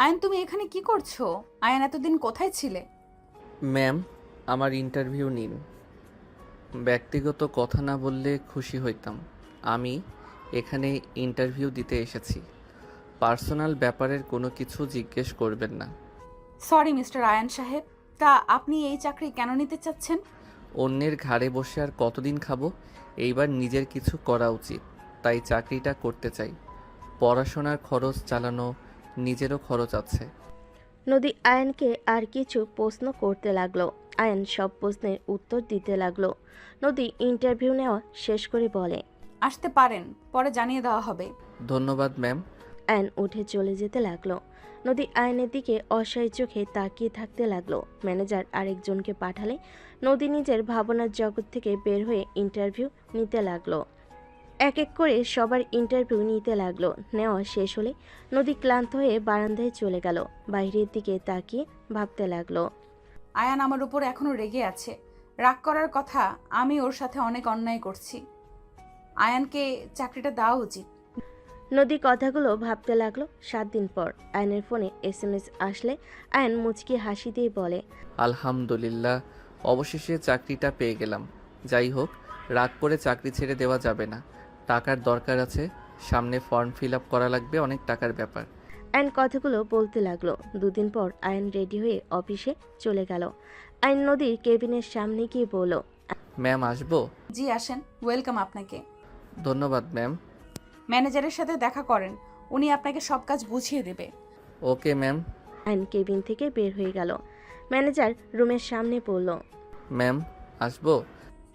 আয়ান, তুমি এখানে কি করছো? আয়ান, এতদিন কোথায় ছিলে? ম্যাম, আমার ইন্টারভিউ নিন। ব্যক্তিগত কথা না বললে খুশি হইতাম। আমি এখানে ইন্টারভিউ দিতে এসেছি। পার্সোনাল ব্যাপারের কোনো কিছু জিজ্ঞেস করবেন না। সরি মিস্টার আয়ান সাহেব, তা আপনি এই চাকরি কেন নিতে চাচ্ছেন? অন্যের ঘাড়ে বসে আর কতদিন খাবো? এইবার নিজের কিছু করা উচিত, তাই চাকরিটা করতে চাই। পড়াশোনার খরচ চালানো, নিজেরও খরচ আছে। নদী আয়ানকে আর কিছু প্রশ্ন করতে লাগলো। আয়ান সব প্রশ্নের উত্তর দিতে লাগলো। নদী ইন্টারভিউ নেওয়া শেষ করে বলে, আসতে পারেন, পরে জানিয়ে দেওয়া হবে। ধন্যবাদ ম্যাম। আয়ন উঠে চলে যেতে লাগলো। নদী আয়নের দিকে অসহায় চোখে তাকিয়ে থাকতে লাগলো। ম্যানেজার আরেকজনকে পাঠালে নদী নিজের ভাবনার জগৎ থেকে বের হয়ে ইন্টারভিউ নিতে লাগলো। এক এক করে সবার ইন্টারভিউ নিতে লাগলো। নেওয়া শেষ হলে নদী ক্লান্ত হয়ে বারান্দায় চলে গেল। বাইরের দিকে তাকিয়ে ভাবতে লাগলো। আয়ান আমার উপর এখনো রেগে আছে। রাগ করার কথা, আমি ওর সাথে অনেক অন্যায় করছি। আয়ানকে চাকরিটা দেওয়া উচিত। নদী কথাগুলো ভাবতে লাগলো। 7 দিন পর আয়নের ফোনে SMS আসলে আয়ন মুচকি হাসি দিয়ে বলে, আলহামদুলিল্লাহ, অবশেষে চাকরিটা পেয়ে গেলাম। যাই হোক, রাগ করে চাকরি ছেড়ে দেওয়া যাবে না। টাকার দরকার আছে, সামনে ফর্ম ফিল আপ করা লাগবে, অনেক টাকার ব্যাপার। আয়ন কথাগুলো বলতে লাগলো। 2 দিন পর আয়ন রেডি হয়ে অফিসে চলে গেল। আয়ন নদীর কেবিনের সামনে গিয়ে বলল, ম্যাম, আসবো? জি আসেন, ওয়েলকাম আপনাকে। ধন্যবাদ ম্যাম। ম্যানেজারের সাথে দেখা করেন, উনি আপনাকে সব কাজ বুঝিয়ে দেবে। Okay ma'am. আয়ন কেবিন থেকে বের হয়ে গেল। ম্যানেজার রুমের সামনে পড়ল। ম্যাম, আসবো?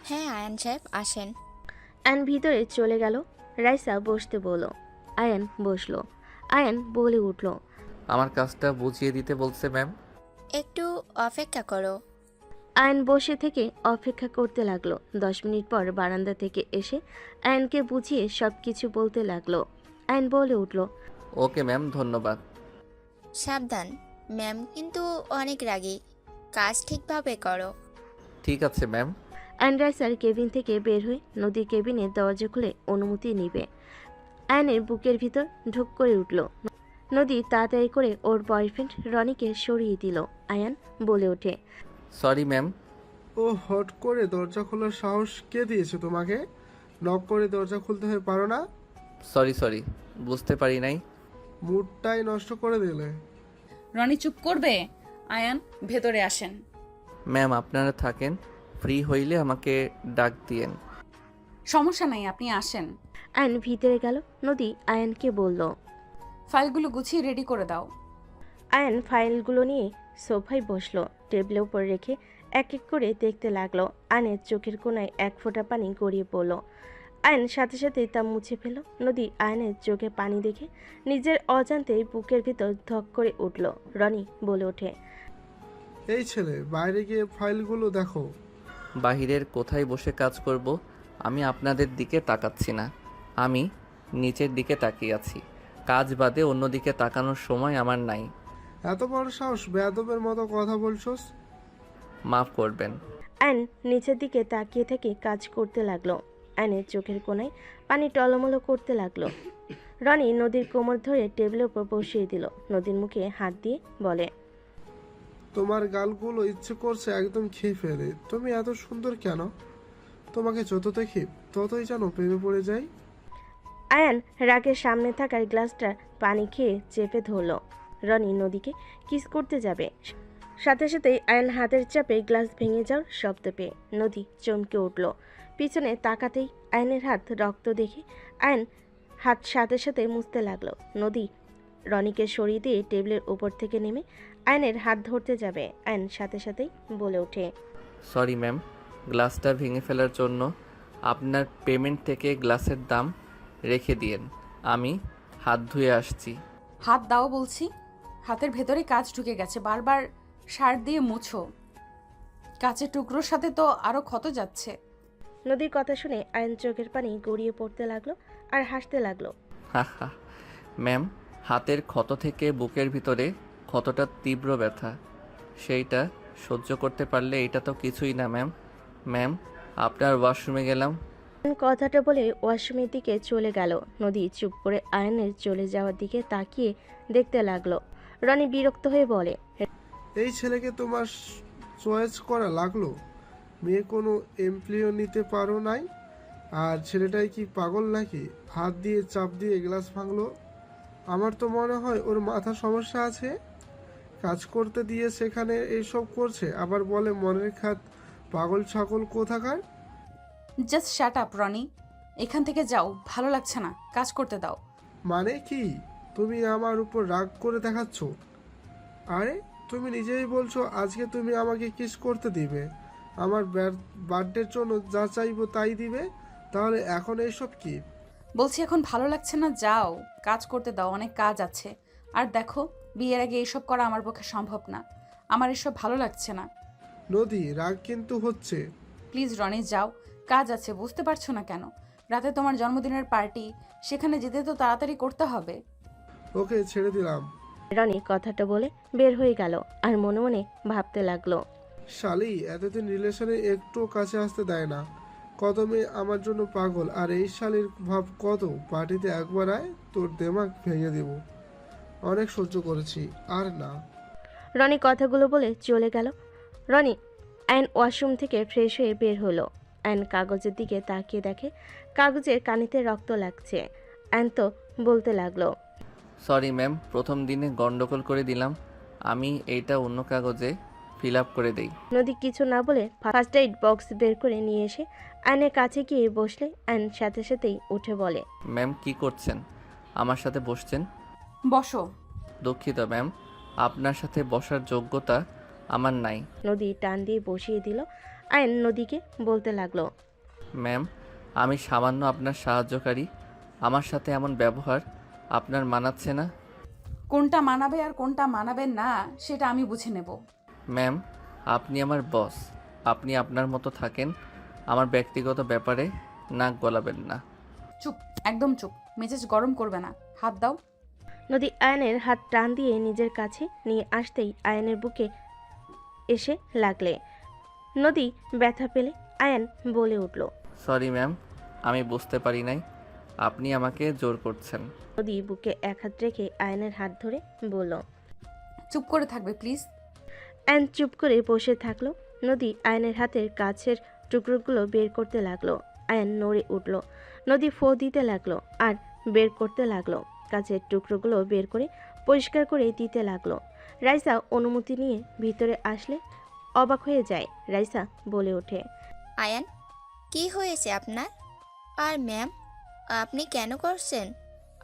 হ্যাঁ আয়ান সাহেব আসেন। আয়ন ভিতরে চলে গেল। রাইসা বসতে বলল। আয়ন বসলো। আয়ন বলে উঠল, আমার কাজটা বুঝিয়ে দিতে বলছে ম্যাম। একটু অপেক্ষা করো। আয়ন বসে থেকে অপেক্ষা করতে লাগলো। 10 মিনিট পর বারান্দা থেকে এসে আয়নকে বুঝিয়ে সবকিছু বলতে লাগলো। আয়ন বলে উঠল, ওকে ম্যাম, ধন্যবাদ। সাবধান, ম্যাম কিন্তু অনেক রাগী। কাজ ঠিকভাবে করো। ঠিক আছে ম্যাম। আয়ন রাইসার কেবিন থেকে বের হয়ে নদীর কেবিনের দরজা খুলে অনুমতি নিবে। আয়নের বুকের ভিতর ঢুক করে উঠল। নদী তাড়াতাড়ি করে ওর বয়ফ্রেন্ড রনিকে সরিয়ে দিল। আয়ান বলে ওঠে, সরি ম্যাম। ও হট করে দরজা খোলার সাহস কে দিয়েছে তোমাকে? নক করে দরজা খুলতে হয়ে পারো না? সরি, বুঝতে পারি নাই। মুডটাই নষ্ট করে দিলে। রনি চুপ করবে? আয়ান, ভেতরে আসেন। ম্যাম, আপনারা থাকেন, ফ্রি হইলে আমাকে ডাক দিয়েন। সমস্যা নাই, আপনি আসেন। আয়ন ভিতরে গেল। নদী আয়নকে বলল। ফাইলগুলো গুছিয়ে রেডি করে দাও। আয়ন ফাইলগুলো নিয়ে সোফায় বসলো। টেবিলের উপর রেখে এক এক করে দেখতে লাগলো। আয়নের চোখের কোণায় এক ফোঁটা পানি গড়িয়ে পড়ল। আয়ন সাথে সাথে তা মুছে ফেল। নদী আয়নের চোখে পানি দেখে নিজের অজান্তেই বুকের ভিতর ধক করে উঠল। রনি বলে ওঠে, এই ছেলে, বাইরে গিয়ে ফাইলগুলো দেখো। বাহিরের কোথায় বসে কাজ করব? আমি আপনাদের দিকে তাকাচ্ছি না, আমি নিচের দিকে তাকিয়ে আছি। কাজ বাদে অন্যদিকে তাকানোর সময় আমার নাই। এত বড় সাহস, বেয়াদবের মতো কথা বলছোস। মাফ করবেন। আয়ন নিচের দিকে তাকিয়ে থেকে কাজ করতে লাগলো। আয়নের চোখের কোণায় পানি টলমলো করতে লাগলো। রনি নদীর কোমর ধরে টেবিলের উপর বসিয়ে দিল। নদীর মুখে হাত দিয়ে বলে, তোমার গালগুলো ইচ্ছে করছে একদম খেয়ে ফেলে। তুমি এত সুন্দর কেন? তোমাকে যত দেখি ততই যেন প্রেমে পড়ে যাই। আয়ান রাগের সামনে থাকার গ্লাসটা পানি খেয়ে চেপে ধরল। রনি নদীকে কিস করতে যাবে, সাথে সাথেই আয়ান হাতের চাপে গ্লাস ভেঙে যাওয়ার শব্দ পেয়ে নদী চমকে উঠল। পিছনে তাকাতেই আয়নের হাত রক্ত দেখে আয়ন হাত সাথে সাথে মুছতে লাগলো। নদী রনিকে সরিয়ে দিয়ে টেবিলের উপর থেকে নেমে আয়নের হাত ধরতে যাবে। আয়ন সাথে সাথেই বলে ওঠে, সরি ম্যাম, গ্লাসটা ভেঙে ফেলার জন্য। আপনার পেমেন্ট থেকে গ্লাসের দাম রেখে দিয়েন, আমি হাত ধুয়ে আসছি। হাত দাও বলছি। হাতের ভেতরে কাজ ঢুকে গেছে, বারবার সার দিয়ে মুছো। কাচের টুকরোর সাথে তো আরো ক্ষত যাচ্ছে। নদীর কথা শুনে আয়ন চোখের পানি গড়িয়ে পড়তে লাগলো আর হাসতে লাগলো। হা হা। ম্যাম, হাতের ক্ষত থেকে বুকের ভিতরে ক্ষতটা তীব্র ব্যথা, সেইটা সহ্য করতে পারলে এটা তো কিছুই না ম্যাম। ম্যাম, আপনার ওয়াশরুমে গেলাম। কথাটা বলে ওয়াশরুমের দিকে চলে গেল। নদী চুপ করে আয়নের চলে যাওয়ার দিকে তাকিয়ে দেখতে লাগলো। রনি বিরক্ত হয়ে বলে, এই ছেলেকে তোমার চয়েস করা লাগলো? মেয়ে কোনো এমপ্লয়ও নিতে পারো নাই? আর ছেলেটাই কি পাগল নাকি? হাত দিয়ে চাপ দিয়ে গ্লাস ভাঙলো। আমার তো মনে হয় ওর মাথা সমস্যা আছে। কাজ করতে দিয়ে সেখানে এইসব করছে, আবার বলে মনের খাত। পাগল ছাগল কোথাকার। জাস্ট শাট আপ রনি, এখান থেকে যাও, ভালো লাগছে না, কাজ করতে দাও। মানে কি? তুমি আমার উপর রাগ করে দেখাচ্ছ? আরে তুমি নিজেই বলছো আজকে তুমি আমাকে কিস করতে দিবে, আমার বার্থডের জন্য যা চাইবো তাই দিবে, তাহলে এখন এইসব কি? বলছি এখন ভালো লাগছে না, যাও কাজ করতে দাও, অনেক কাজ আছে। আর দেখো, বিয়ের আগে এসব করা আমার পক্ষে সম্ভব না, আমার এসব ভালো লাগছে না। নদী, রাগ কিন্তু হচ্ছে। প্লিজ রনি যাও, কাজ আছে, বুঝতে পারছো না কেন? রাতে তোমার জন্মদিনের পার্টি, সেখানে যেতে তো তাড়াতাড়ি করতে হবে। ওকে, ছেড়ে দিলাম। রনি কথাটা বলে বের হয়ে গেল আর মনে মনে ভাবতে লাগলো, শালি এতদিন রিলেশনে একটু কাছে আসতে দেয় না। কত মেয়ে আমার জন্য পাগল, আর এই শালির ভাব কত। পার্টিতে একবার আয়, তোর দেমাগ ভেঙে দেব। অনেক সহ্য করেছি, আর না। রনি কথাগুলো বলে চলে গেল। রনি আয়ন ওয়াশরুম থেকে ফ্রেশ হয়ে বের হলো। আয়ন কাগজের দিকে তাকিয়ে দেখে কাগজের কানিতে রক্ত লাগছে। আয়ন তো বলতে লাগলো, সরি ম্যাম, প্রথম দিনে গন্ডগোল করে দিলাম। আমি এইটা অন্য কাগজে ফিল আপ করে দেই। নদী কিছু না বলে ফার্স্ট এইড বক্স বের করে নিয়ে এসে আয়নের কাছে গিয়ে বসলে আয়ন সাথে সাথেই উঠে বলে, ম্যাম কি করছেন? আমার সাথে বসছেন? বসো। দুঃখিত ম্যাম, আপনার সাথে বসার যোগ্যতা আমার নাই। নদী টান দিয়ে বসিয়ে দিল। আয়ন নদীকে বলতে লাগলো, ম্যাম, আমি সামান্য আপনার সাহায্যকারী, আমার সাথে এমন ব্যবহার আপনার মানাচ্ছে না। কোনটা মানাবে আর কোনটা মানাবে না সেটা আমি বুঝে নেব। ম্যাম, আপনি আমার বস, আপনি আপনার মতো থাকেন, আমার ব্যক্তিগত ব্যাপারে নাক গলাবেন না। চুপ, একদম চুপ, মেজাজ গরম করবে না, হাত দাও। নদী আয়নের হাত টান দিয়ে নিজের কাছে নিয়ে আসতেই আয়নের বুকে এসে লাগলে। নদী ব্যথা পেলে আয়ন বলে উঠল। সরি ম্যাম, আমি বুঝতে পারি নাই আপনি আমাকে জোর করছেন। নদী বুকে এক হাত রেখে আয়নের হাত ধরে বলল। চুপ করে থাকবে প্লিজ। আয়ন চুপ করে বসে থাকলো। নদী আয়নের হাতের কাছের টুকরোগুলো বের করতে লাগলো। আয়ন নড়ে উঠল। নদী ফো দিতে লাগলো আর বের করতে লাগলো। কাছের টুকরোগুলো বের করে পরিষ্কার করে দিতে লাগলো। রাইসা অনুমতি নিয়ে ভিতরে আসলে অবাক হয়ে যায়। রাইসা বলে ওঠে, আয়ান, কি হয়েছে আপনার? আর ম্যাম, আপনি কেন করছেন?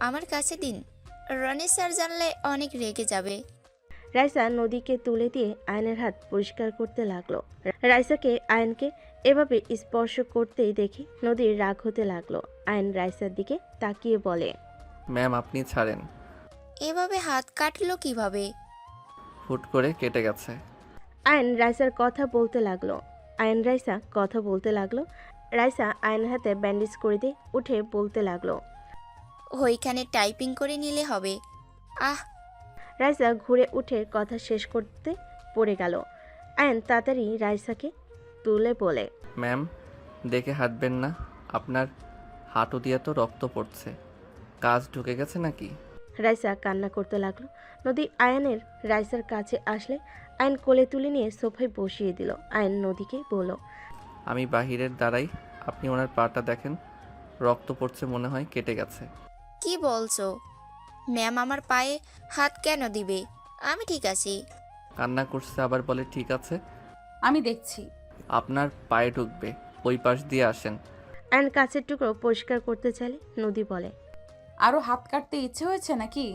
আমার কাছে দিন, রনি স্যার জানলে অনেক রেগে যাবে। রাইসা নদীকে তুলে দিয়ে আয়নের হাত পরিষ্কার করতে লাগলো। রাইসাকে আয়নকে এভাবে স্পর্শ করতেই দেখি নদীর রাগ হতে লাগলো। আয়ন রাইসার দিকে তাকিয়ে বলে, ম্যাম আপনি ছাড়েন। এভাবে হাত কাটলো কিভাবে? হুট করে কেটে গেছে। আয়ন রাইসার কথা বলতে লাগলো। রাইসা আয়নের হাতে ব্যান্ডেজ করে দিয়ে উঠে বলতে লাগলো। ওইখানে টাইপিং করে নিলে হবে। আহ, রাইসা ঘুরে উঠে কথা শেষ করতে পড়ে গেল। আয়ন তাড়াতাড়ি রাইসাকে তুলে বলে, ম্যাম দেখে হাঁটবেন না, আপনার হাঁটু দিয়ে তো রক্ত পড়ছে, কাজ ঢুকে গেছে নাকি? রাইসা কান্না করতে লাগলো। নদী আয়নের রাইসার কাছে আসলে আয়ন কোলে তুলে নিয়ে সোফায় বসিয়ে দিল। আয়ন নদীকে বলল, আমি বাহিরের দাঁড়াই, আপনি ওনার পাটা দেখেন, রক্ত পড়ছে, মনে হয় কেটে গেছে। কি বলছো? ম্যাম আমার পায়ে হাত কেন দিবে? আমি ঠিক আছি। কান্না করছে আবার বলে ঠিক আছে। আমি দেখছি। আপনার পায়ে ঢুকবে, ওই পাশ দিয়ে আসেন। আয়ন কাছের টুকরো পরিষ্কার করতে চাইলে নদী বলে, আরও হাত কাটতে ইচ্ছে হয়েছে নাকি?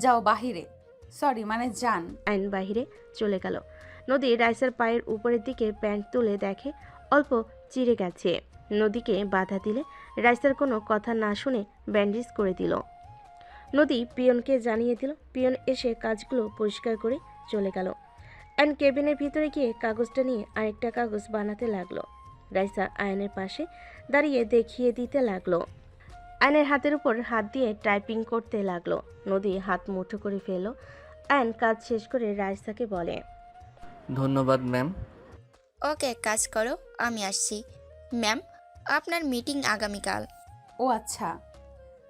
যাও বাহিরে, সরি মানে যান। আয়ন বাহিরে চলে গেল। নদী রাইসার পায়ের উপরের দিকে প্যান্ট তুলে দেখে অল্প চিড়ে গেছে। নদীকে বাধা দিলে রাইসার কোনো কথা না শুনে ব্যান্ডেজ করে দিল। নদী পিয়নকে জানিয়ে দিল। পিয়ন এসে কাজগুলো পরিষ্কার করে চলে গেল। আয়ন কেবিনের ভিতরে গিয়ে কাগজটা নিয়ে আরেকটা কাগজ বানাতে লাগলো। রাইসা আয়নের পাশে দাঁড়িয়ে দেখিয়ে দিতে লাগলো। আয়নের হাতের উপর হাত দিয়ে টাইপিং করতে লাগলো। নদী হাত মুঠো করে ফেলল। আয়ন কাজ শেষ করে রাইসাকে বলে, ধন্যবাদ ম্যাম। ওকে, কাজ করো, আমি আসছি। ম্যাম, আপনার মিটিং আগামীকাল। ও আচ্ছা,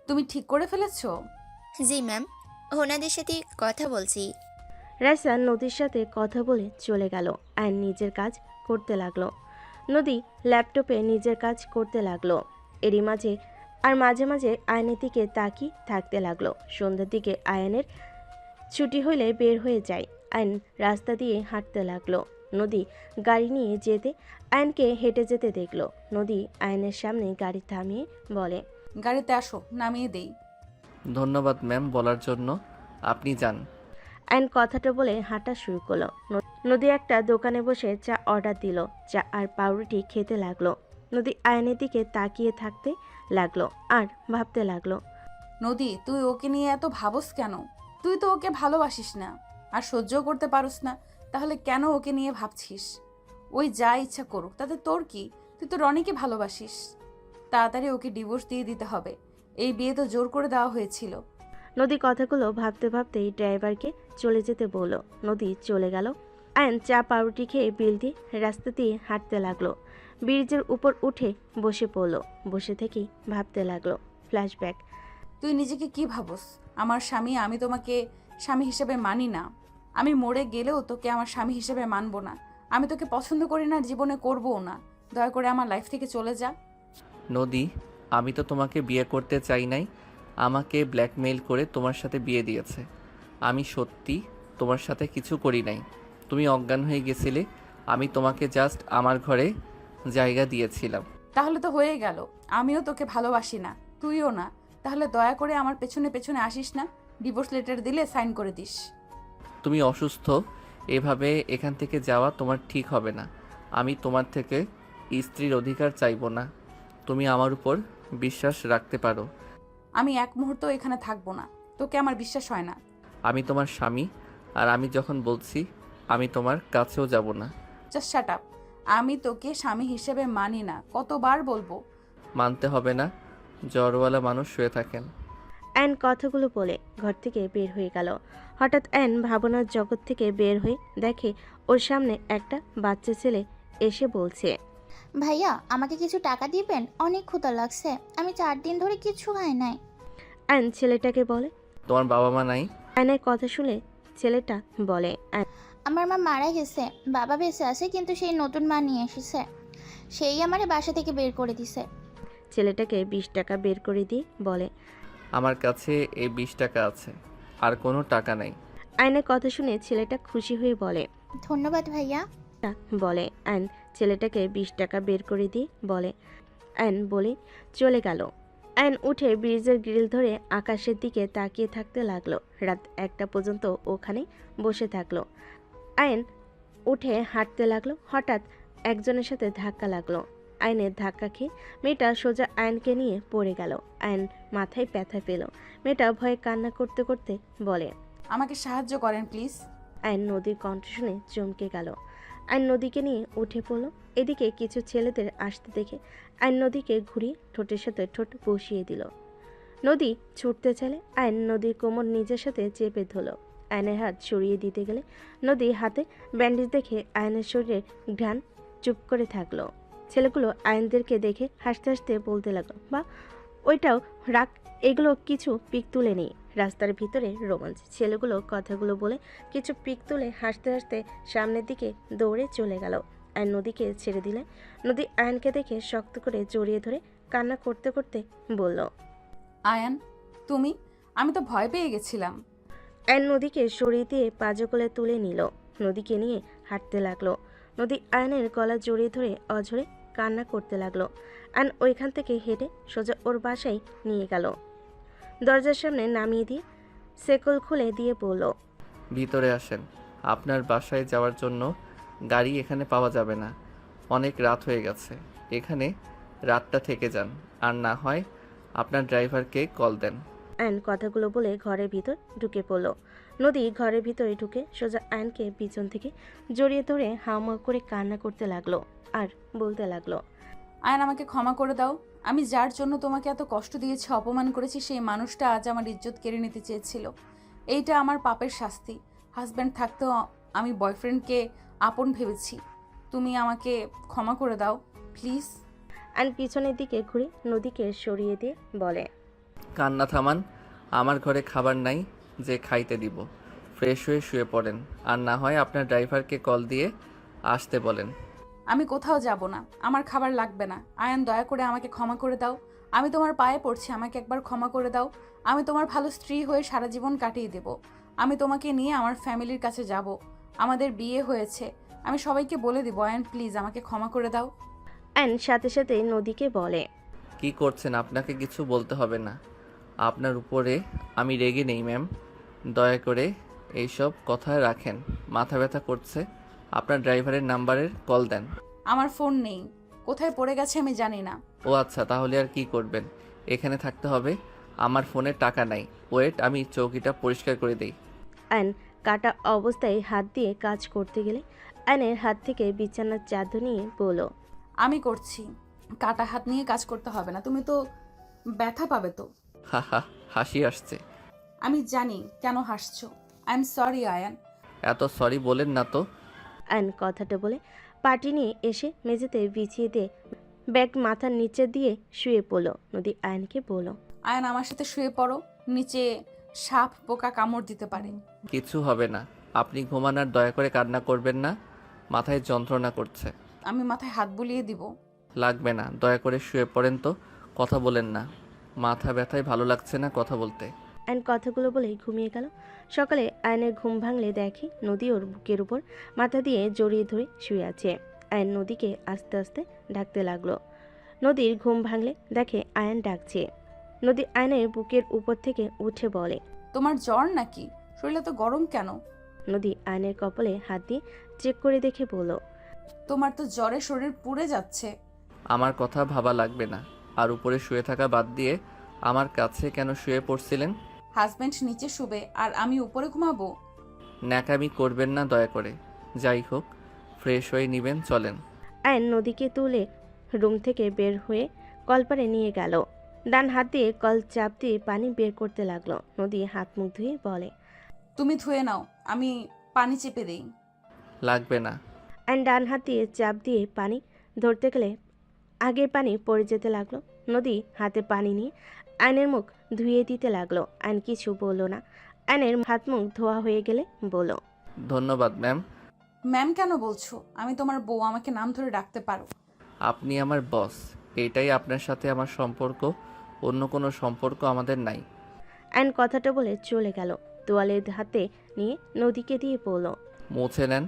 তুমি ঠিক করে ফেলেছো? জি ম্যাম, ওনাদের সাথে কথা বলছি। রাইসা নদীর সাথে কথা বলে চলে গেল। আয়ন নিজের কাজ করতে লাগলো। নদী ল্যাপটপে নিজের কাজ করতে লাগলো। এরই মাঝে মাঝে মাঝে আয়নের দিকে তাকিয়ে থাকতে লাগলো। সন্ধ্যার দিকে আয়নের ছুটি হলে বের হয়ে যায়। আয়ন রাস্তা দিয়ে হাঁটতে লাগলো। নদী গাড়ি নিয়ে যেতে আয়নকে হেঁটে যেতে দেখলো। নদী আয়নের সামনে গাড়ি থামিয়ে বলে, গাড়িতে আসো, নামিয়ে দেই। ধন্যবাদ ম্যাম বলার জন্য। আপনি যান। আয়ন কথাটা বলে হাঁটা শুরু করলো। নদী একটা দোকানে বসে চা অর্ডার দিল। চা আর পাউরুটি খেতে লাগলো। নদী আয়নের দিকে তাকিয়ে থাকতে লাগলো আর ভাবতে লাগলো। নদী, তুই ওকে নিয়ে এত ভাবস কেন? তুই তো ওকে ভালোবাসিস না আর সহ্যও করতে পারস না, তাহলে কেন ওকে নিয়ে ভাবছিস? ওই যা ইচ্ছা করুক, তাতে তোর কি? তুই তো রনিকে ভালোবাসিস। তাড়াতাড়ি ওকে ডিভোর্স দিয়ে দিতে হবে। এই বিয়ে তো জোর করে দেওয়া হয়েছিল। নদী কথাগুলো ভাবতে ভাবতেই ড্রাইভারকে চলে যেতে বলল। নদী চলে গেল। আয়ন চা পাউরুটি খেয়ে বিল দিয়ে রাস্তা দিয়ে হাঁটতে লাগলো। ব্রিজের উপর উঠে বসে পড়লো। বসে থেকেই ভাবতে লাগলো। ফ্ল্যাশব্যাক। তুই নিজেকে কি ভাবস? আমার স্বামী, আমি তোমাকে স্বামী হিসেবে মানি না। আমি মরে গেলেও তোকে আমার স্বামী হিসেবে মানবো না। আমি তোকে পছন্দ করি না, জীবনে করবও না। দয়া করে আমার লাইফ থেকে চলে যা। নদী, আমি তো তোমাকে বিয়ে করতে চাই নাই। আমাকে ব্ল্যাকমেইল করে তোমার সাথে বিয়ে দিয়েছে। আমি সত্যি তোমার সাথে কিছু করি নাই। তুমি অজ্ঞান হয়ে গেছিলে। আমি তোমাকে জাস্ট আমার ঘরে জায়গা দিয়েছিলাম। তাহলে তো হয়ে গেল। আমিও তোকে ভালোবাসি না, তুইও না। তাহলে দয়া করে আমার পেছনে পেছনে আসিস না। ডিভোর্স লেটার দিলে সাইন করে দিস। তুমি অসুস্থ, এভাবে এখান থেকে যাওয়া তোমার ঠিক হবে না। আমি তোমার থেকে স্ত্রীর অধিকার চাইবো না। তুমি আমার উপর বিশ্বাস রাখতে পারো। আমি এক মুহূর্ত এখানে থাকবো না। তোকে আমার বিশ্বাস হয় না। আমি তোমার স্বামী, আর আমি যখন বলছি আমি তোমার কাছেও যাব না। Just shut up. আমি তোকে স্বামী হিসেবে মানি না, কতবার বলবো? মানতে হবে না, জ্বরওয়ালা মানুষ শুয়ে থাকেন। অ্যান কথাগুলো বলে ঘর থেকে বের হয়ে গেল। হঠাৎ অ্যান ভাবনার জগৎ থেকে বের হয়ে দেখে ওর সামনে একটা বাচ্চা ছেলে এসে বলছে, ভাইয়া আমাকে কিছু টাকা দিবেন, অনেক ক্ষুধা লাগছে, আমি 4 দিন ধরে কিছু খাই নাই। অ্যান ছেলেটাকে বলে। তোমার বাবা মা নাই? অ্যানের কথা শুনে ছেলেটা বলে, আমার মা মারা গেছে, বাবা বেঁচে আছে কিন্তু সেই নতুন মা নিয়ে এসেছে, সেই আমারে বাসা থেকে বের করে দিছে। ছেলেটাকে 20 টাকা বের করে দিয়ে বলে, আমার কাছে এই 20 টাকা আছে, আর কোনো টাকা নাই। আয়নের কথা শুনে ছেলেটা খুশি হয়ে বলে, ধন্যবাদ ভাইয়া। বলে আয়ন ছেলেটাকে 20 টাকা বের করে দিয়ে বলে। আয়ন বলে চলে গেল। আয়ন উঠে ব্রিজের গ্রিল ধরে আকাশের দিকে তাকিয়ে থাকতে লাগলো। রাত 1টা পর্যন্ত ওখানে বসে থাকলো। আয়ন উঠে হাঁটতে লাগলো। হঠাৎ একজনের সাথে ধাক্কা লাগলো। আয়নের ধাক্কা খেয়ে মেয়েটা সোজা আয়নকে নিয়ে পড়ে গেল। আয়ন মাথায় ব্যথা পেল। মেয়েটা ভয়ে কান্না করতে করতে বলে, আমাকে সাহায্য করেন প্লিজ। আয়ন নদীর কণ্ঠ শুনে চমকে গেল। আয়ন নদীকে নিয়ে উঠে পড়ল। এদিকে কিছু ছেলেদের আসতে দেখে আয়ন নদীকে ঘুরিয়ে ঠোঁটের সাথে ঠোঁট বসিয়ে দিল। নদী ছুটতে চলে। আয়ন নদীর কোমর নিজের সাথে চেপে ধরল। আয়নের হাত সরিয়ে দিতে গেলে নদী হাতে ব্যান্ডেজ দেখে আয়নের শরীরে ঘ্রাণ চুপ করে থাকলো। ছেলেগুলো আয়নদেরকে দেখে হাসতে হাসতে বলতে লাগলো, বা ওইটাও রাগ, এগুলো কিছু পিক তুলে নেই। রাস্তার ভিতরে রোমাঞ্চ। ছেলেগুলো কথাগুলো বলে কিছু পিক তুলে হাসতে হাসতে সামনের দিকে দৌড়ে চলে গেল। আয়ন নদীকে ছেড়ে দিলে নদী আয়নকে দেখে শক্ত করে জড়িয়ে ধরে কান্না করতে করতে বলল, আয়ান, তুমি? আমি তো ভয় পেয়ে গেছিলাম। আয়ন নদীকে সরিয়ে দিয়ে পাজকলে তুলে নিল। নদীকে নিয়ে হাঁটতে লাগলো। নদী আয়নের গলা জড়িয়ে ধরে অঝরে কান্না করতে লাগলো। আয়ন ওইখান থেকে হেঁটে সোজা ওর বাসায় নিয়ে গেল। দরজার সামনে নামিয়ে দিয়ে সেকল খুলে দিয়ে বলল, ভিতরে আসেন। আপনার বাসায় যাওয়ার জন্য গাড়ি এখানে পাওয়া যাবে না, অনেক রাত হয়ে গেছে। এখানে রাতটা থেকে যান, আর না হয় আপনার ড্রাইভারকে কল দেন। আয়ন কথাগুলো বলে ঘরের ভিতর ঢুকে পড়ল। নদী ঘরের ভিতরে ঢুকে সোজা আয়নকে পিছন থেকে জড়িয়ে ধরে হাউমাউ করে কান্না করতে লাগলো আর বলতে লাগলো, আয়ান, আমাকে ক্ষমা করে দাও। আমি যার জন্য তোমাকে এত কষ্ট দিয়েছি, অপমান করেছি, সেই মানুষটা আজ আমার ইজ্জত কেড়ে নিতে চেয়েছিল। এইটা আমার পাপের শাস্তি। হাজব্যান্ড থাকতেও আমি বয়ফ্রেন্ডকে আপন ভেবেছি। তুমি আমাকে ক্ষমা করে দাও প্লিজ। আয়ন পিছনের দিকে ঘুরে নদীকে সরিয়ে দিয়ে বলে, কান্না থামান। আমার ঘরে খাবার নাই, যে খাইতে দিব। ফ্রেশ হয়ে শুয়ে পড়েন, আর না হয় আপনার ড্রাইভারকে কল দিয়ে আসতে বলেন। আমি কোথাও যাব না, আমার খাবার লাগবে না। আয়ান, দয়া করে আমাকে ক্ষমা করে দাও। আমি তোমার পায়ে পড়ছি, আমাকে একবার ক্ষমা করে দাও। আমি তোমার ভালো স্ত্রী হয়ে সারা জীবন কাটিয়ে দেব। আমি তোমাকে নিয়ে আমার ফ্যামিলির কাছে যাব। আমাদের বিয়ে হয়েছে, আমি সবাইকে বলে দিব। আয়ান প্লিজ আমাকে ক্ষমা করে দাও। আয়ন সাথে সাথে নদীকে বলে। কি করছেন? আপনাকে কিছু বলতে হবে না। আপনার উপরে আমি রেগে নেই ম্যাম। দয়া করে এইসব কথা রাখেন। মাথা ব্যথা করছে। আপনার ড্রাইভারের নাম্বারের কল দেন। আমার ফোন নেই, কোথায় পড়ে গেছে আমি জানি না। ও আচ্ছা, তাহলে আর কি করবেন? এখানে থাকতে হবে। আমার ফোনে টাকা নাই। ওয়েট, আমি চৌকিটা পরিষ্কার করে দিই। আয়ন কাটা অবস্থায় হাত দিয়ে কাজ করতে গেলে আয়নের হাত থেকে বিছানার চাদর নিয়ে বলল। আমি করছি। কাটা হাত নিয়ে কাজ করতে হবে না, তুমি তো ব্যথা পাবে তো। হা হা, হাসি আসছে। আমি জানি কেন হাসছো। I am sorry Ayan. এত সরি বলেন না তো। আয়ন কথাটা বলে পাটি নিয়ে এসে মেঝেতে বিছিয়ে দিয়ে ব্যাগ মাথার নিচে দিয়ে শুয়ে পড়ল। নদী আয়নকে বলল। আয়ান আমার সাথে শুয়ে পড়ো, নিচে সাপ পোকা কামড় দিতে পারে। কিছু হবে না। আপনি ঘুমান আর দয়া করে কান্না করবেন না। মাথায় যন্ত্রণা করছে। আমি মাথায় হাত বুলিয়ে দিব। লাগবে না, দয়া করে শুয়ে পড়েন তো। কথা বলেন না। মাথা ব্যথায় ভালো লাগছে না কথা বলতে। আয়ন কথাগুলো বলেই ঘুমিয়ে গেল। সকালে আয়নের ঘুম ভাঙলে দেখে নদী ওর বুকের উপর মাথা দিয়ে জড়িয়ে ধরে শুয়ে আছে। আয়ন নদীকে আস্তে আস্তে ডাকতে লাগলো। নদীর ঘুম ভাঙলে দেখে আয়ন ডাকছে। নদী আয়নের বুকের উপর থেকে উঠে বলে। তোমার জ্বর নাকি? শরীরে তো গরম কেন? নদী আয়নের কপালে হাত দিয়ে চেক করে দেখে বলল। তোমার তো জ্বরে শরীর পুড়ে যাচ্ছে। আমার কথা ভাবা লাগবে না। আর উপরে শুয়ে থাকা বাদ দিয়ে আমার কাছে কেন শুয়ে পড়ছিলেন? হাজবেন্ড নিচে শুবে আর আমি উপরে ঘুমাবো? ন্যাকামি করবেন না দয়া করে। যাই হোক, ফ্রেশ হয়ে নিবেন, চলেন। আয়ন নদীকে তুলে রুম থেকে বের হয়ে কলপারে নিয়ে গেল। ডান হাত দিয়ে কল চাপ দিয়ে পানি বের করতে লাগলো। নদী হাত মুখ ধুয়ে বলে। তুমি ধুয়ে নাও, আমি পানি চেপে দেই। লাগবে না। আয়ন ডান হাত দিয়ে চাপ দিয়ে পানি ধরতে গেলে আগের পানি পড়ে যেতে লাগলো। নদী হাতে পানি নিয়ে আয়নের মুখ ধুয়ে দিতে লাগলো। আয়ন কিছু বলল না। আয়নের হাত মুখ ধোয়া হয়ে গেলে বলল। ধন্যবাদ ম্যাম। ম্যাম কেন বলছো? আমি তোমার বউ, আমাকে নাম ধরে ডাকতে পারো। আপনি আমার বস। এটাই আপনার সাথে আমার সম্পর্ক। অন্য কোনো সম্পর্ক আমাদের নাই। আয়ন কথাটা বলে চলে গেল। তোয়ালের হাতে নিয়ে নদীকে দিয়ে বলল। মুছে নেন,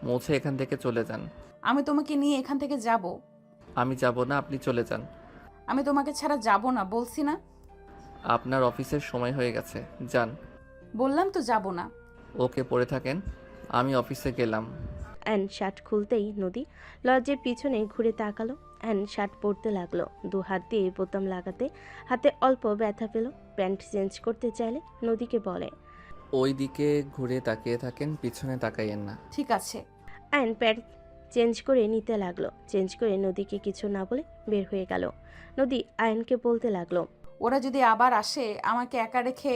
মুছে এখান থেকে চলে যান। আমি তোমাকে নিয়ে এখান থেকে যাব। আমি যাব না, আপনি চলে যান। আমি তোমাকে ছাড়া যাব না, বলছি না? আপনার অফিসের সময় হয়ে গেছে, যান। বললাম তো যাব না। ওকে, পড়ে থাকেন, আমি অফিসে গেলাম। অ্যান শার্ট খুলতেই নদী লজ্জের পিছনে ঘুরে তাকালো। অ্যান শার্ট পরতে লাগলো। দু হাত দিয়ে বোতাম লাগাতে হাতে অল্প ব্যথা পেল। প্যান্ট চেঞ্জ করতে চাইলে নদীকে বলে। ওই দিকে ঘুরে তাকিয়ে থাকেন, পিছনে তাকাইয়েন না। ঠিক আছে। অ্যান প্যান্ট চেঞ্জ করে নিতে লাগলো। চেঞ্জ করে নদীকে কিছু না বলে বের হয়ে গেল। নদী আয়নকে বলতে লাগলো। ওরা যদি আবার আসে, আমাকে একা রেখে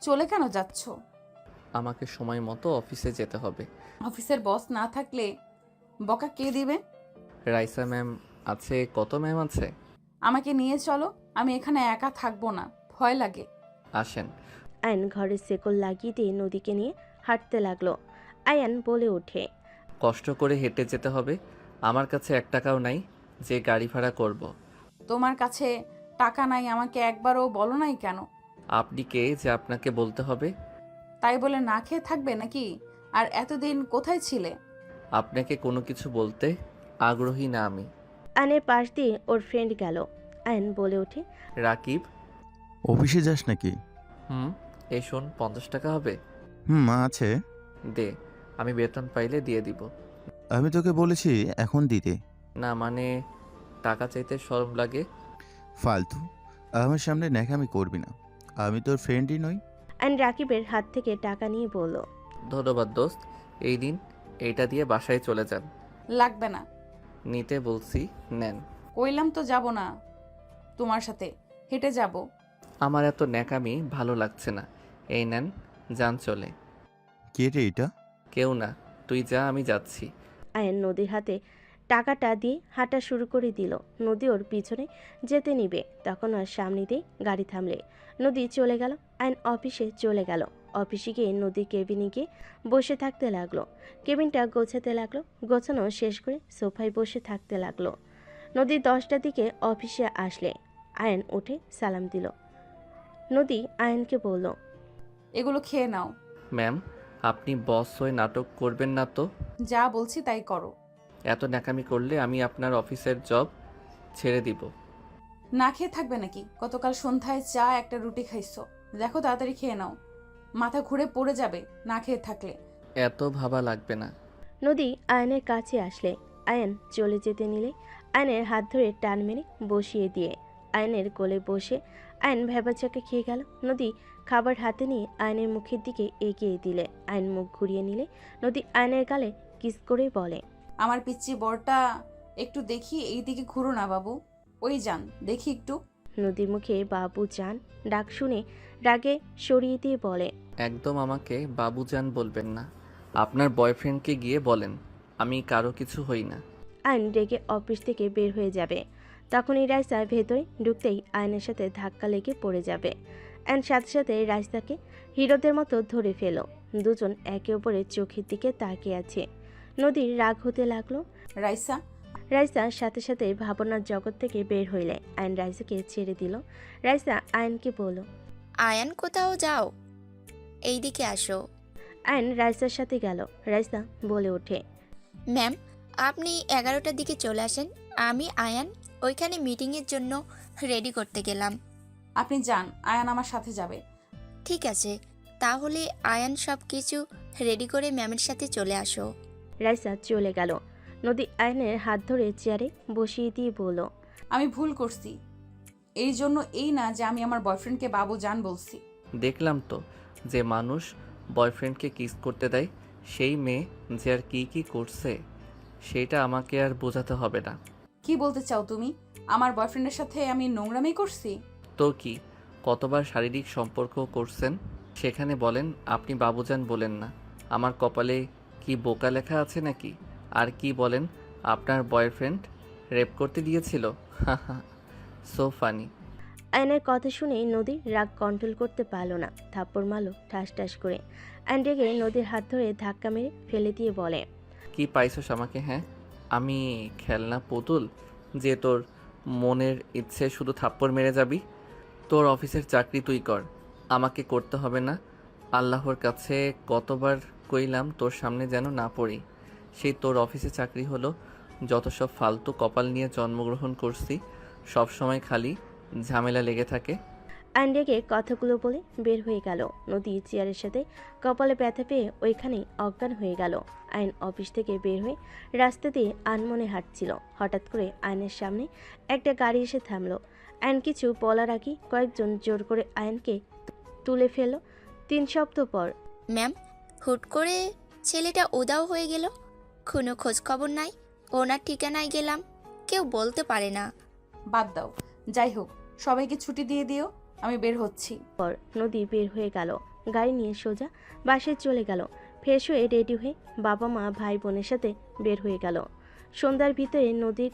চলে কেন যাচ্ছ? আমাকে সময় মতো অফিসে যেতে হবে। অফিসের বস না থাকলে বকা কে দিবে? রাইসা ম্যাম আছে। কত ম্যাম আছে? আমাকে নিয়ে চলো, আমি এখানে একা থাকবো না, ভয় লাগে। আসেন। আয়ন ঘরের শেকল লাগিয়ে দিয়ে নদীকে নিয়ে হাঁটতে লাগলো। আয়ান বলে ওঠে। কষ্ট করে হেঁটে যেতে হবে। আমার কাছে 1 টাকাও নাই যে গাড়ি ভাড়া করব। তোমার কাছে টাকা নাই আমাকে একবারও বলো নাই কেন? আপনি কে যে আপনাকে বলতে হবে? তাই বলে না খেয়ে থাকবে নাকি? আর এতদিন কোথায় ছিলে? আপনাকে কোনো কিছু বলতে আগ্রহী না আমি। আয়নের পাশ দিয়ে ওর ফ্রেন্ড গেল। আয়ন বলে ওঠে। রাকিব। অফিসে যাস নাকি? এই শোন, 50 টাকা হবে? আছে। দে, আমি বেতন পাইলে দিয়ে দিব। আমি তোকে বলেছি এখন দিতে। না মানে, টাকা চাইতে শরম লাগে। ফালতু, আমার সামনে ন্যাকামি করবি না। আমি তোর ফ্রেন্ডই নই। আয়ন রাকিবের হাত থেকে টাকা নিয়ে বলল। ধন্যবাদ দোস্ত, এই দিন এইটা দিয়ে বাসায় চলে যান। লাগবে না। নিতে বলছি, নেন। কইলাম তো যাব না, তোমার সাথে হেঁটে যাব। আমার এত ন্যাকামি ভালো লাগছে না। এই নেন, যান চলে। কে রে এটা? কেউ না, তুই যা, আমি যাচ্ছি। আয়ন নদীর হাতে টাকাটা দিয়ে হাঁটা শুরু করে দিল। নদী ওর পিছনে যেতে নিবে, তখন আর সামনে দিয়ে গাড়ি থামলে। নদী চলে গেল। আয়ন অফিসে চলে গেল। অফিসে গিয়ে নদী কেবিনে গিয়ে বসে থাকতে লাগলো। কেবিনটা গোছাতে লাগলো। গোছানো শেষ করে সোফায় বসে থাকতে লাগলো। নদী 10টার দিকে অফিসে আসলে আয়ান উঠে সালাম দিল। নদী আয়ানকে বলল, এগুলো খেয়ে নাও। ম্যাম, আপনি বস হয়ে নাটক করবেন না তো? যা বলছি তাই করো। এত ন্যাকামি করলে আমি আপনার অফিসের জব ছেড়ে দিব। না খেয়ে থাকবে নাকি? গতকাল সন্ধ্যায় চা একটা রুটি খাইছো। দেখো তাড়াতাড়ি খেয়ে নাও, মাথা ঘুরে পড়ে যাবে না খেয়ে থাকলে। এত ভাবা লাগবে না। নদী আয়নের কাছে আসলে আয়ন চলে যেতে নিলে আয়নের হাত ধরে টান মেরে বসিয়ে দিয়ে আয়নের কোলে বসে আয়ন ভেবাচাকা খেয়ে গেল। নদী খাবার হাতে নিয়ে আয়নের মুখের দিকে এগিয়ে দিলে আয়ন মুখ ঘুরিয়ে নিলে নদী আয়নের গালে কিস করে বলে, আমার পিচ্চি বরটা একটু দেখি, এই দিকে ঘুরো না বাবু। ওই যান, দেখি একটু। নদীর মুখে বাবু জান ডাক শুনে রাগে সরিয়ে দিয়ে বলে, একদম আমাকে বাবুজান বলবেন না। আপনার বয়ফ্রেন্ডকে গিয়ে বলেন আমি কারো কিছু হই না। আয়ন রেগে অফিস থেকে বের হয়ে যাবে। তখনই রাইসা ভেতরে ঢুকতেই আয়নের সাথে ধাক্কা লেগে পড়ে যাবে। আয়ন সাথে সাথে রাইসাকে হিরোদের মতো ধরে ফেল। দুজন একে অপরের চোখের দিকে তাকিয়ে আছে। নদীর রাগ হতে লাগলো। রাইসা, রাইসা সাথে সাথে ভাবনার জগৎ থেকে বের হইলে আয়ন রাইসাকে ছেড়ে দিল। রাইসা আয়নকে বলল, আয়ান কোথাও যাও, এইদিকে আসো। আয়ন রাইসার সাথে গেল। রাইসা বলে ওঠে, ম্যাম, আপনি 11টার দিকে চলে আসেন। আমি আয়ান ওইখানে মিটিংয়ের জন্য রেডি করতে গেলাম। আপনি যান, আয়ান আমার সাথে যাবে। ঠিক আছে, তাহলে আয়ান সব কিছু রেডি করে ম্যামের সাথে চলে আসো। রাইসা চলে গেল। নদী আয়নের হাত ধরে চেয়ারে বসিয়ে দিয়ে বলল, আমি ভুল করছি, এই জন্য এই না যে আমি আমার বয়ফ্রেন্ডকে বাবু জান বলছি। দেখলাম তো যে মানুষ বয়ফ্রেন্ডকে কিস করতে দেয়, সেই মেয়ে যে আর কি কি করছে সেটা আমাকে আর বোঝাতে হবে না। কি বলতে চাও তুমি? আমার বয়ফ্রেন্ডের সাথে আমি নোংরামি করছি? তো কি, কতবার শারীরিক সম্পর্ক করছেন সেখানে বলেন আপনি বাবুজান বলেন না? আমার কপালে কি বোকা লেখা আছে নাকি? আর কি বলেন আপনার বয়ফ্রেন্ড রেপ করতে দিয়েছিল? So funny. আয়নের কথা শুনে নদী রাগ কন্ট্রোল করতে পারল না, থাপ্পড় মারল ঠাস ঠাস করে। আয়ন রেগে নদীর হাত ধরে ধাক্কা মেরে ফেলে দিয়ে বলে, কি পাইছস আমাকে? হ্যাঁ, আমি খেলনা পুতুল যে তোর মনের ইচ্ছে শুধু থাপ্পড় মেরে যাবি? তোর অফিসের চাকরি তুই কর, আমাকে করতে হবে না। আল্লাহর কাছে কতবার কইলাম তোর সামনে যেন না পড়ি। সেই তোর অফিসে চাকরি হলো, যত সব ফালতু কপাল নিয়ে জন্মগ্রহণ করছি, সব সময় খালি ঝামেলা লেগে থাকে। আয়ন রেগে কথাগুলো বলে বের হয়ে গেল। নদী চেয়ারের সাথে কপালে ব্যথা পেয়ে ওইখানেই অজ্ঞান হয়ে গেল। আয়ন অফিস থেকে বের হয়ে রাস্তা দিয়ে আনমনে হাঁটছিল। হঠাৎ করে আয়নের সামনে একটা গাড়ি এসে থামলো। আয়ন কিছু বলার আগে কয়েকজন জোর করে আয়নকে তুলে ফেলল। 3 সপ্তাহ পর। ম্যাম, হুট করে ছেলেটা উধাও হয়ে গেল, কোনো খোঁজ খবর নাই। ওনার ঠিকানায় গেলাম, কেউ বলতে পারে না। বাদ দাও, যাই হোক সবাইকে ছুটি দিয়ে দিও, আমি বের হচ্ছি। নদী বের হয়ে গেল। গাড়ি নিয়ে সোজা বাসায় চলে গেল। ফ্রেশ হয়ে রেডি হয়ে বাবা মা ভাই বোনের সাথে বের হয়ে গেল। সন্ধ্যার ভিতরে নদীর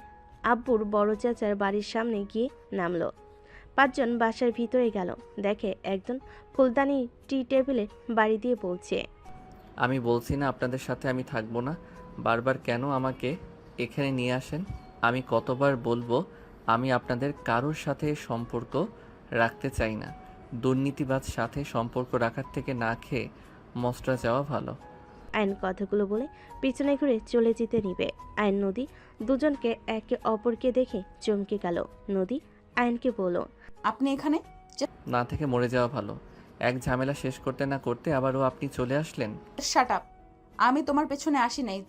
আব্বুর বড় চাচার বাড়ির সামনে গিয়ে নামলো। 5 জন বাসার ভিতরে গেল। দেখে একজন ফুলদানি টি টেবিলে বাড়ি দিয়ে বলছে, আমি বলছি না আপনাদের সাথে আমি থাকবো না? বারবার কেন আমাকে এখানে নিয়ে আসেন? আমি কতবার বলবো আমি আপনাদের কারোর সাথে সম্পর্ক রাখতে চাই না। দুর্নীতিবাজ সাথে সম্পর্ক রাখার থেকে না খেয়ে মস্ত্রা যাওয়া ভালো। আইন কথাগুলো বলে পিছনে ঘুরে চলে যেতে নিবে। আইন নদী দুজনকে একে অপরকে দেখে চমকে গেল। নদী আইনকে বলল, আপনি এখানে? না থেকে মরে যাওয়া ভালো। এক ঝামেলা শেষ করতে না করতে আবারও আপনি চলে আসলেন। শাট আপ, আমি তোমার পেছনে আসি নাই।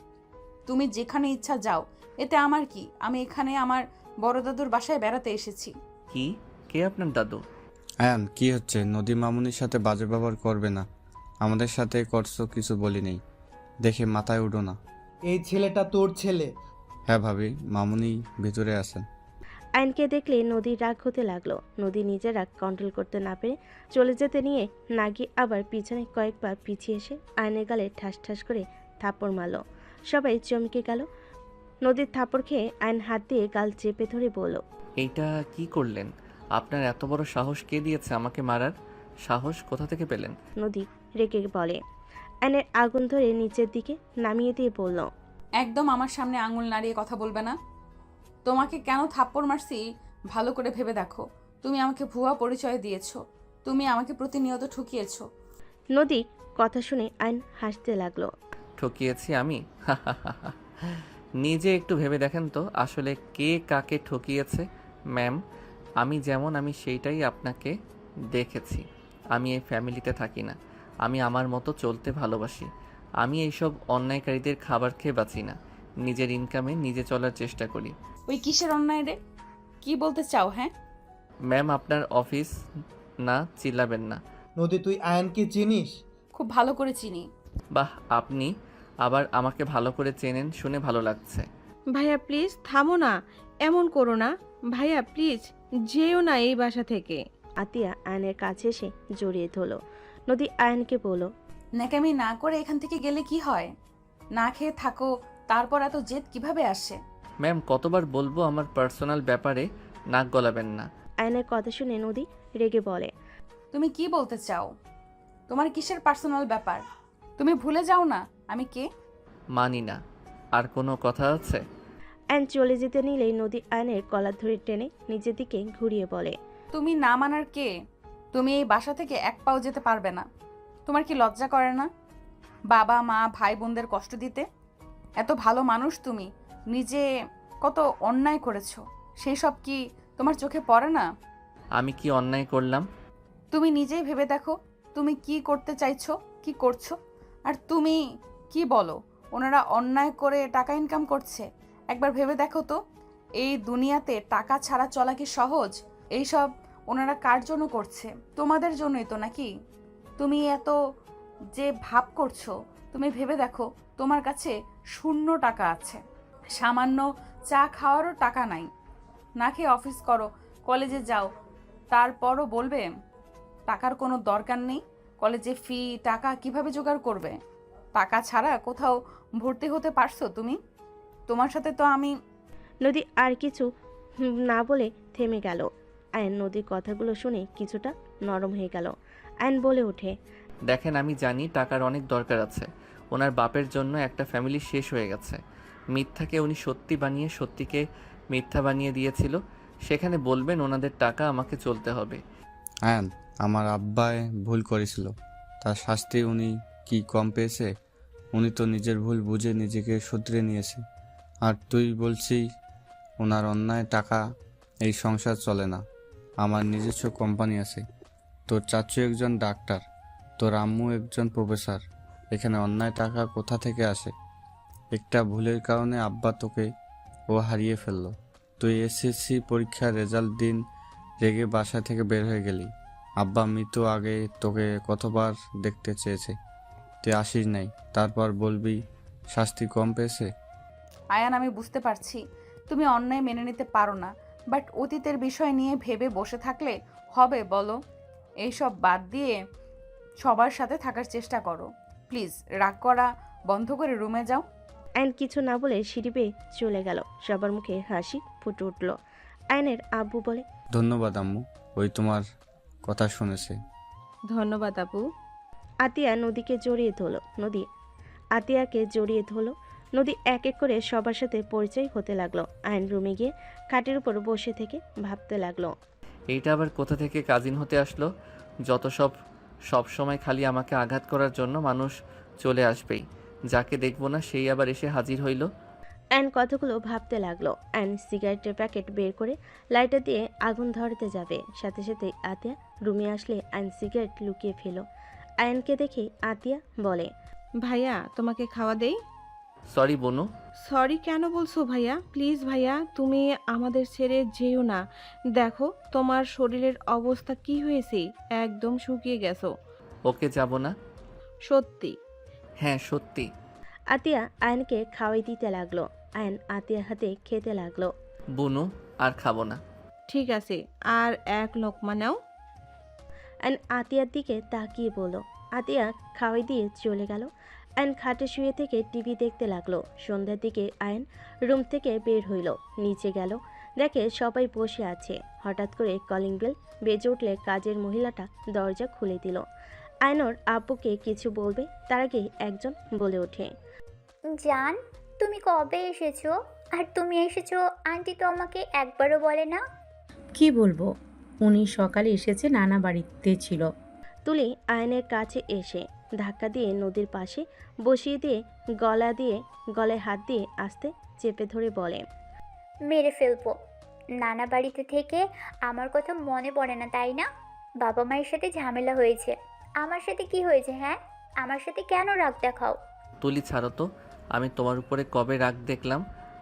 তুমি যেখানে ইচ্ছা যাও, এতে আমার কি? আমি এখানে আমার বড় দাদুর বাসায় বেড়াতে এসেছি। কি? কে আপনার দাদু? আয়ান, কি হচ্ছে? নদী মামুনির সাথে বাজে ব্যবহার করবে না। আমাদের সাথে করছো, কিছু বলি নেই দেখে মাথায় উঠো না। এই ছেলেটা তোর ছেলে? হ্যাঁ ভাবি, মামুনি ভিতরে আছেন। আইনকে দেখলে নদীর রাগ হতে লাগলো। নদী নিজের রাগ কন্ট্রোল করতে না পেরে চলে যেতে নিয়ে না গিয়ে আবার পিছনে কয়েকবার পিছিয়ে এসে আইনের গালে ঠাস ঠাস করে থাপ্পড় মারল। সবাই চমকে গেল। নদীর থাপ্পড় খেয়ে আইন হাত দিয়ে গাল চেপে ধরে বলল, এইটা কি করলেন? আপনার এত বড় সাহস কে দিয়েছে আমাকে মারার? সাহস কোথা থেকে পেলেন? নদী রেগে বলে। আয়নের আগুন ধরে নিচের দিকে নামিয়ে দিয়ে বলল, একদম আমার সামনে আঙুল নাড়িয়ে কথা বলবে না। তোমাকে কেন থাপ্পড় মারছি ভালো করে ভেবে দেখো। তুমি আমাকে ভুয়া পরিচয় দিয়েছো, তুমি আমাকে প্রতিনিয়ত ঠকিয়েছো। নদী কথা শুনে আয়ন হাসতে লাগলো। ঠকিয়েছি আমি? নিজে একটু ভেবে দেখেন তো আসলে কে কাকে ঠকিয়েছে। ম্যাম, আমি যেমন আমি সেইটাই আপনাকে দেখেছি। আমি এই ফ্যামিলিতে থাকি না, আমি আমার মতো চলতে ভালোবাসি। আমি এইসব অন্যায়কারীদের খাবার খেয়ে বাঁচি না, নিজের ইনকামে নিজে চলার চেষ্টা করি। ওই কিসের অন্যায় রে? কি বলতে চাও? হ্যাঁ, ম্যাম আপনার অফিস না, চিল্লাবেন না। নদী, তুই আয়ানকে চিনিস? খুব ভালো করে চিনি। বাহ, আপনি আবার আমাকে ভালো করে চেনেন, শুনে ভালো লাগছে। ভাইয়া প্লিজ থামো না, এমন করো না। ভাইয়া প্লিজ যেও না এই বাসা থেকে। আতিয়া আয়নের কাছে এসে জড়িয়ে ধরলো। নদী আয়নকে বলল, ন্যাকামি না করে এখান থেকে গেলে কি হয়? না খেয়ে থাকো, তারপর এত জেদ কিভাবে আসে? ম্যাম কতবার বলবো আমার পার্সোনাল ব্যাপারে নাক গলাবেন না। আয়নের কথা শুনে নদী রেগে বলে, তুমি কি বলতে চাও? তোমার কিসের পার্সোনাল ব্যাপার? তুমি ভুলে যাও না আমি কে। মানি না। আর কোনো কথা আছে? আয়ন চলে যেতে নিলেই নদী আয়নের কলার ধরে টেনে নিজের দিকে ঘুরিয়ে বলে, তুমি না মানার কে? তুমি এই বাসা থেকে এক পাও যেতে পারবে না। তোমার কি লজ্জা করে না বাবা মা ভাই বোনদের কষ্ট দিতে? এত ভালো মানুষ তুমি, নিজে কত অন্যায় করেছো, সেই সব কি তোমার চোখে পড়ে না? আমি কি অন্যায় করলাম? তুমি নিজেই ভেবে দেখো তুমি কি করতে চাইছো, কি করছো। আর তুমি কি বলো ওনারা অন্যায় করে টাকা ইনকাম করছে? একবার ভেবে দেখো তো, এই দুনিয়াতে টাকা ছাড়া চলা কি সহজ? এইসব ওনারা কার জন্য করছে? তোমাদের জন্যই তো নাকি? তুমি এত যে ভাব করছো, তুমি ভেবে দেখো তোমার কাছে শূন্য টাকা আছে, সামান্য চা খাওয়ারও টাকা নাই, না খেয়ে অফিস করো, কলেজে যাও, তারপরও বলবে টাকার কোনো দরকার নেই। কলেজে ফি টাকা কিভাবে জোগাড় করবে? টাকা ছাড়া কোথাও ভর্তি হতে পারছো তুমি? তোমার সাথে তো আমি। নদী আর কিছু না বলে থেমে গেল। আয়ন নদীর কথাগুলো শুনে কিছুটা নরম হয়ে গেল। আয়ন বলে ওঠে, দেখেন আমি জানি টাকার অনেক দরকার আছে। ওনার বাপের জন্য একটা ফ্যামিলি শেষ হয়ে গেছে। মিথ্যাকে উনি সত্যি বানিয়ে সত্যিকে মিথ্যা বানিয়ে দিয়েছিল। সেখানে বলবেন ওনাদের টাকা আমাকে চলতে হবে। আয়ান, আমার আব্বায় ভুল করেছিল, তার শাস্তি উনি কি কম পেয়েছে? উনি তো নিজের ভুল বুঝে নিজেকে শুধরে নিয়েছে। আর তুই বলছি ওনার অন্যায় টাকা এই সংসার চলে না। আমার নিজস্ব কোম্পানি আছে, তোর চাচু একজন ডাক্তার, তোর আম্মু একজন প্রফেসর। এখানে অন্যায় টাকা কোথা থেকে আসে? একটা ভুলের কারণে আব্বা তোকে ও হারিয়ে ফেললো। তুই এসএসসি পরীক্ষার রেজাল্ট দিন রেগে বাসা থেকে বের হয়ে গেলি। আব্বা মৃত্যু আগে তোকে কতবার দেখতে চেয়েছে, তুই আসিস নাই। তারপর বলবি শাস্তি কম পেয়েছে? আয়ান, আমি বুঝতে পারছি তুমি অন্যায় মেনে নিতে পারো না, বাট অতীতের বিষয় নিয়ে ভেবে বসে থাকলে হবে বলো? এইসব বাদ দিয়ে সবার সাথে থাকার চেষ্টা করো। প্লিজ রাগ করা বন্ধ করে রুমে যাও। আয়ন কিছু না বলে সিঁড়ি বেয়ে চলে গেল। সবার মুখে হাসি ফুটে উঠল। আয়নের আব্বু বলে, ধন্যবাদ আম্মু, ওই তোমার কথা শুনেছে। ধন্যবাদ আপু। আতিয়া নদীকে জড়িয়ে ধরল। নদী আতিয়াকে জড়িয়ে ধরল। নদী এক এক করে সবার সাথে পরিচয় হতে লাগলো। আয়ন রুমে গিয়ে খাটের উপর বসে থেকে ভাবতে লাগলো, এইটা আবার কোথা থেকে কাজিন হতে আসলো? যত সব সময় খালি আমাকে আঘাত করার জন্য মানুষ চলে আসবেই। যাকে দেখবো না সেই আবার এসে হাজির হইল। আয়ন কথাগুলো ভাবতে লাগলো। আয়ন সিগারেটের প্যাকেট বের করে লাইটার দিয়ে আগুন ধরাতে যাবে, সাথে সাথে আতিয়া রুমে আসলে আয়ন সিগারেট লুকিয়ে ফেলো। আয়নকে দেখে আতিয়া বলে, ভাইয়া তোমাকে খাওয়া দেই? সরি বনু। সরি কেন বলছো ভাইয়া? প্লিজ ভাইয়া, তুমি আমাদের ছেড়ে যেও না। দেখো তোমার শরীরের অবস্থা কি হয়েছে, একদম শুকিয়ে গেছো। ওকে যাব না। সত্যি? হ্যাঁ সত্যি। আতিয়া আয়নকে খাওয়াই দিতে লাগলো। আয়ন আতিয়ার হাতে খেতে লাগলো। বুনু, আর খাবো না। ঠিক আছে, আর এক লোকমা নাও। আয়ন আতিয়ার দিকে তাকিয়ে বলল। আতিয়া খাওয়াই দিয়ে চলে গেল। আয়ন খাটে শুয়ে থেকে টিভি দেখতে লাগলো। সন্ধ্যার দিকে আয়ন রুম থেকে বের হইল, নিচে গেল, দেখে সবাই বসে আছে। হঠাৎ করে কলিং বেল বেজে উঠলে কাজের মহিলাটা দরজা খুলে দিল। আয়নর আব্বুকে কিছু বলবে তার আগে একজন বলে ওঠে। জান, তুমি কবে এসেছো? আর তুমি এসেছো আন্টি তো আমাকে একবারও বলে না। কি বলবো, উনি সকালে এসেছে, নানা বাড়িতে ছিল। তুলি আয়নের কাছে এসে ধাক্কা দিয়ে নদীর পাশে বসিয়ে দিয়ে গলায় হাত দিয়ে আস্তে চেপে ধরে বলে, মেরে ফেলবো। নানা বাড়িতে থেকে আমার কথা মনে পড়ে না তাই না? বাবা মায়ের সাথে ঝামেলা হয়েছে। আমার সাথে কি হয়েছে? হ্যাঁ, আমার সাথে কেন রাগ দেখাও? তুলি ছাড়ো তো, আমি তোমার উপরে কবে রাগ দেখলাম?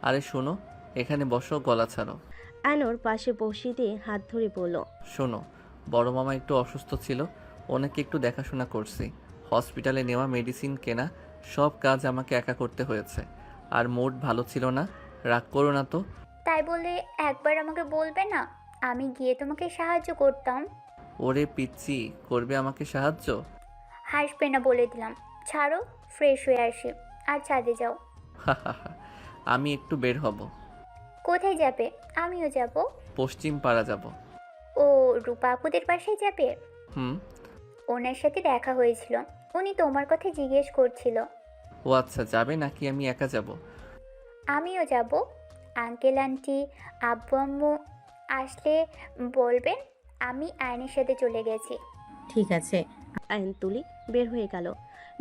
আরে শোনো, এখানে বসো, গলা ছাড়ো। আয়নর পাশে বসিয়ে দিয়ে হাত ধরে বলল, শোনো, বড় মামা একটু অসুস্থ ছিল, ওনাকে একটু দেখাশোনা করছি। হসপিটালে নেওয়া, মেডিসিন কেনা, সব কাজ আমাকে একা করতে হয়েছে। আর মুড ভালো ছিল না, রাগ করো না তো। তাই বলে একবার আমাকে বলবে না? আমি গিয়ে তোমাকে সাহায্য করতাম। ওরে পিচ্ছি, করবে আমাকে সাহায্য? হাসবে না বলে দিলাম। ছাড়ো, ফ্রেশ হয়ে আসি। আর ছাদে যাও। আমি একটু বের হব। কোথায় যাবে? আমিও যাব। পশ্চিম পাড়া যাব। ও, রূপা আপুদের বাসায় যাবে? হুম। ওনার সাথে দেখা হয়েছিল, উনি তোমার কথা জিজ্ঞেস করছিল। ও আচ্ছা, যাবে নাকি আমি একা যাব? আমিও যাব। আঙ্কেল আন্টি আব্বু আম্মু আসলে বলবেন আমি আয়নের সাথে চলে গেছি। ঠিক আছে। আয়ন তুলি বের হয়ে গেল।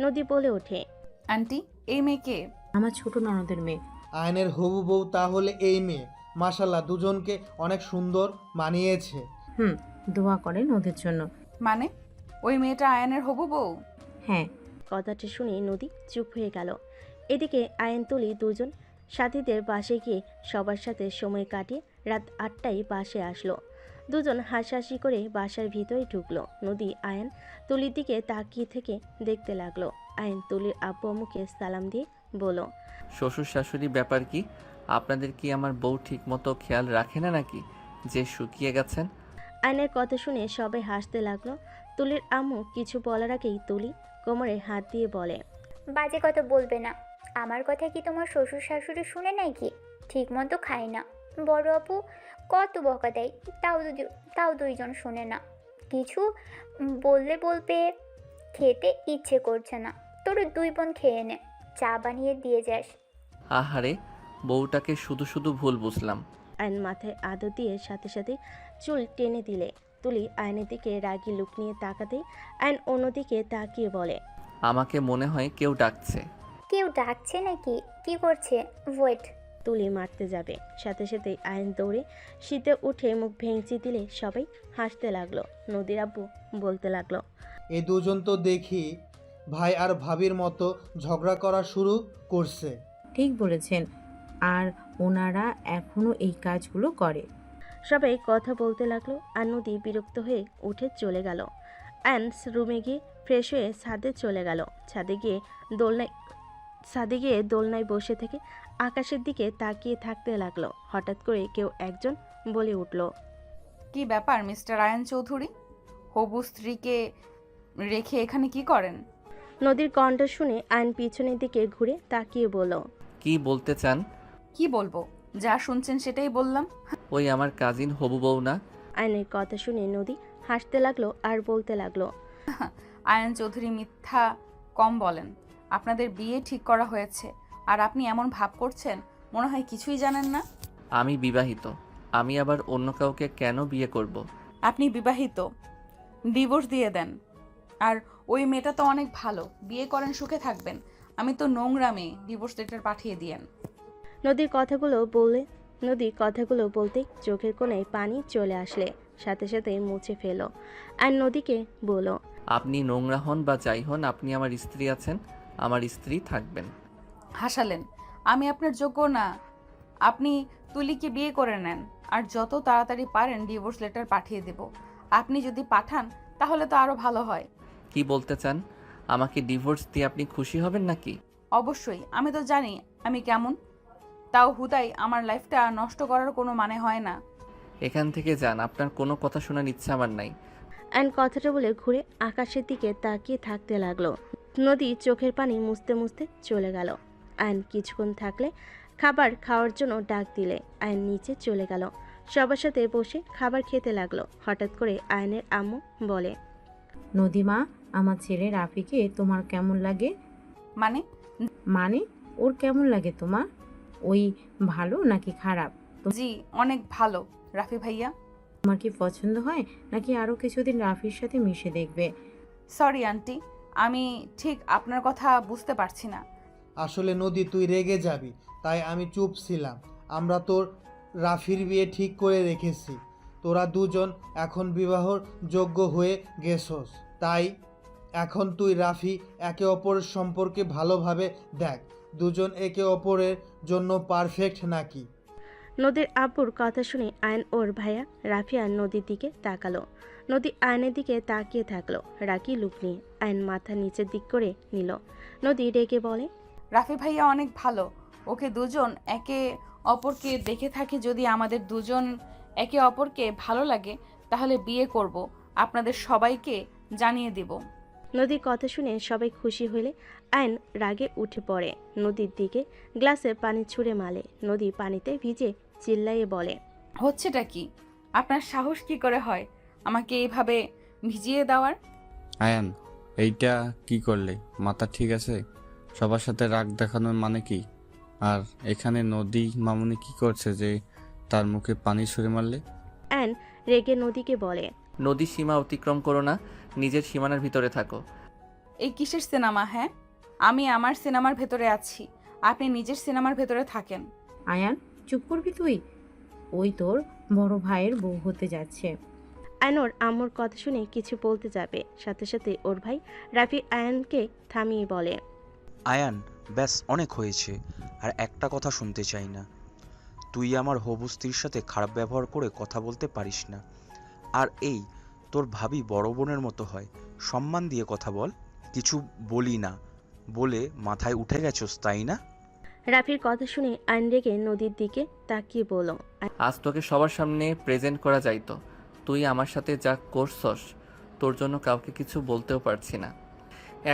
নদী বলে ওঠে, আন্টি, এই মেয়েকে? আমার ছোট ননদের মেয়ে। আয়নের হবু বউ তাহলে এই মেয়ে? মাশাল্লাহ, দুজনকে অনেক সুন্দর মানিয়েছে। দোয়া করেন ওদের জন্য। মানে ওই মেয়েটা আয়নের হবু বউ? হ্যাঁ। কথাটা শুনে নদী চুপ হয়ে গেল। এদিকে আয়ন তুলি দুজন সাথীদের বাসে গিয়ে সবার সাথে সময় কাটিয়ে রাত 8টায় বাসে আসলো। দুজন হাসাহাসি করে বাসার ভিতরে ঢুকলো। নদী আয়ন তুলির দিকে তাকিয়ে থেকে দেখতে লাগলো। আয়ন তুলির আব্বু আম্মুকে সালাম দিয়ে বলল, শ্বশুর শাশুড়ি ব্যাপার কি? আপনাদের কি আমার বউ ঠিক মতো খেয়াল রাখে না নাকি যে শুকিয়ে গেছেন? আয়নের কথা শুনে সবাই হাসতে লাগলো। তুলির আম্মু কিছু বলার আগেই তুলি কোমরে হাত দিয়ে বলে, বাজে কথা বলবে না। আমার কথা কি তোমার শ্বশুর শাশুড়ি শুনে নাই কি? ঠিক মতো খায় না। বড় আপু কত বকা দেয়, তাও দুইজন শুনে না। কিছু বললে বলবে খেতে ইচ্ছে করছে না, তোর দুই বোন খেয়ে নে, চা বানিয়ে দিয়ে যাস। আহারে, বউটাকে শুধু শুধু ভুল বুঝলাম। আয়ন মাথায় আদর দিয়ে সাথে সাথে চুল টেনে দিলে তুলি আয়নের দিকে রাগি লুক নিয়ে তাকাতেই আয়ন অন্যদিকে তাকিয়ে বলে, আমাকে মনে হয় কেউ ডাকছে। কেউ ডাকছে নাকি? কি করছে? ওয়েট। তুলি মারতে যাবে, সাথে সাথে আয়ন দৌড়ে শীতে উঠে মুখ ভেঙচি দিলে সবাই হাসতে লাগলো। নদীর আব্বু বলতে লাগলো, এই দুজন তো দেখি ভাই আর ভাবির মতো ঝগড়া করা শুরু করছে। ঠিক বলেছেন, আর ওনারা এখনো এই কাজগুলো করে। সবাই কথা বলতে লাগলো আর নদী বিরক্ত হয়ে উঠে চলে গেল। আয়ন রুমে গিয়ে ফ্রেশ হয়ে ছাদে চলে গেল। ছাদে গিয়ে দোলনায় বসে থেকে আকাশের দিকে তাকিয়ে থাকতে লাগলো। হঠাৎ করে কেউ একজন বলে উঠল, কি ব্যাপার মিস্টার আয়ন চৌধুরী? হবু স্ত্রীকে রেখে এখানে কি করেন? নদীর কণ্ঠ শুনে আয়ন পিছনের দিকে ঘুরে তাকিয়ে বলল, কি বলতে চান? কি বলবো, যা শুনছেন সেটাই বললাম। ওই আমার কাজিন হবু বউ না? আয়নের কথা শুনে নদী হাসতে লাগলো আর বলতে লাগলো, আয়ন চৌধুরী মিথ্যা কম বলেন। আপনাদের বিয়ে ঠিক করা হয়েছে আর আপনি এমন ভাব করছেন মনে হয় কিছুই জানেন না। আমি বিবাহিত, আমি আবার অন্য কাউকে কেন বিয়ে করব? আপনি বিবাহিত, ডিভোর্স দিয়ে দেন। আর ওই মেয়েটা তো অনেক ভালো, বিয়ে করেন, সুখে থাকবেন। আমি তো নোংরা মেয়ে, ডিভোর্স লেটার পাঠিয়ে দিয়েন। নদীর কথাগুলো বলতেই চোখের কোণায় পানি চলে আসলে সাথে সাথে মুছে ফেল আর নদীকে বলল, আপনি নোংরা হন বা যাই হন, আপনি আমার স্ত্রী আছেন, আমার স্ত্রী থাকবেন। হাসালেন, আমি আপনার যোগ্য না। আপনি তুলিকে বিয়ে করে নেন আর যত তাড়াতাড়ি পারেন ডিভোর্স লেটার পাঠিয়ে দেব। আপনি যদি পাঠান তাহলে তো আরো ভালো হয়। কি বলতে চান? আমাকে ডিভোর্স দিয়ে আপনি খুশি হবেন নাকি? অবশ্যই, আমি তো জানি আমি কেমন। তাও হুদাই আমার লাইফটা নষ্ট করার কোনো মানে হয় না। এখান থেকে যান, আপনার কোনো কথা শোনার ইচ্ছা আমার নাই। অ্যান্ড কথাটা বলে ঘুরে আকাশের দিকে তাকিয়ে থাকতে লাগলো। নদী চোখের পানি মুছতে মুছতে চলে গেল। আয়ন কিছুক্ষণ থাকলে খাবার খাওয়ার জন্য ডাক দিলে আয়ন নিচে চলে গেল। সবার সাথে বসে খাবার খেতে লাগলো। হঠাৎ করে আয়নের আম্মু বলে, নদীমা, আমার ছেলে রাফিকে তোমার কেমন লাগে? মানে? মানে ওর কেমন লাগে তোমার? ওই ভালো নাকি খারাপ? জি, অনেক ভালো রাফি ভাইয়া। তোমার কি পছন্দ হয় নাকি আরও কিছুদিন রাফির সাথে মিশে দেখবে? সরি আন্টি, আমি ঠিক আপনার কথা বুঝতে পারছি না। আসলে নদী, তুই রেগে যাবি, তাই আমি চুপ ছিলাম। আমরা তোর রাফির বিয়ে ঠিক করে রেখেছি। তোরা দুজন এখন বিবাহর যোগ্য হয়ে গেছস, তাই এখন তুই রাফি একে অপরের সম্পর্কে ভালোভাবে দেখ, দুজন একে অপরের জন্য পারফেক্ট নাকি। নদীর আব্বুর কথা শুনে আয়ন ওর ভাইয়া রাফি আর নদীর দিকে তাকালো। নদী আয়নের দিকে তাকিয়ে থাকলো রাগী লুক নিয়ে। আয়ন মাথা নিচের দিক করে নিল। নদী রেগে বলে, রাফি ভাইয়া অনেক ভালো, ওকে দুজন একে অপরকে দেখে থাকি। যদি আমাদের দুজন একে অপরকে ভালো লাগে তাহলে বিয়ে করব, আপনাদের সবাইকে জানিয়ে দেব। নদীর কথা শুনে সবাই খুশি হলে আয়ন রাগে উঠে পড়ে। নদীর দিকে গ্লাসে পানি ছুঁড়ে মারে। নদী পানিতে ভিজে চিল্লাইয়ে বলে, হচ্ছেটা কি? আপনার সাহস কি করে হয় আমাকে এইভাবে ভিজিয়ে দেওয়ার? আয়ান, এইটা কি করলে? মাথা ঠিক আছে? সবার সাথে রাগ দেখানোর মানে কি? আর এখানে নদী মামুনি কি করছে যে তার মুখে পানি ছুঁড়ে মারলে? আয়ন রেগে নদীকে বলে, নদী সীমা অতিক্রম করো না, নিজের সীমানার ভিতরে থাকো। এই কিসের সিনেমা? হ্যাঁ, আমি আমার সিনেমার ভেতরে আছি, আপনি নিজের সিনেমার ভেতরে থাকেন। আয়ান, চুপ করবি তুই? ওই তোর বড় ভাইয়ের বউ হতে যাচ্ছে। আয়ন ওর আম্মুর কথা শুনে কিছু বলতে যাবে, সাথে সাথে ওর ভাই রাফি আয়নকে থামিয়ে বলে, আয়ান, ব্যাস অনেক হয়েছে। আর একটা কথা শুনতে চাই না। তুই আমার হবু স্ত্রীর সাথে খারাপ ব্যবহার করে কথা বলতে পারিস না। আর এই তোর ভাবি বড় বোনের মতো হয়, সম্মান দিয়ে কথা বল। কিছু বলি না বলে মাথায় উঠে গেছোস, তাই না? রাফির কথা শুনে আয়ন রেগে নদীর দিকে তাকিয়ে বলল, আজ তোকে সবার সামনে প্রেজেন্ট করা যাইতো, তুই আমার সাথে যা করছস তোর জন্য কাউকে কিছু বলতেও পারছি না।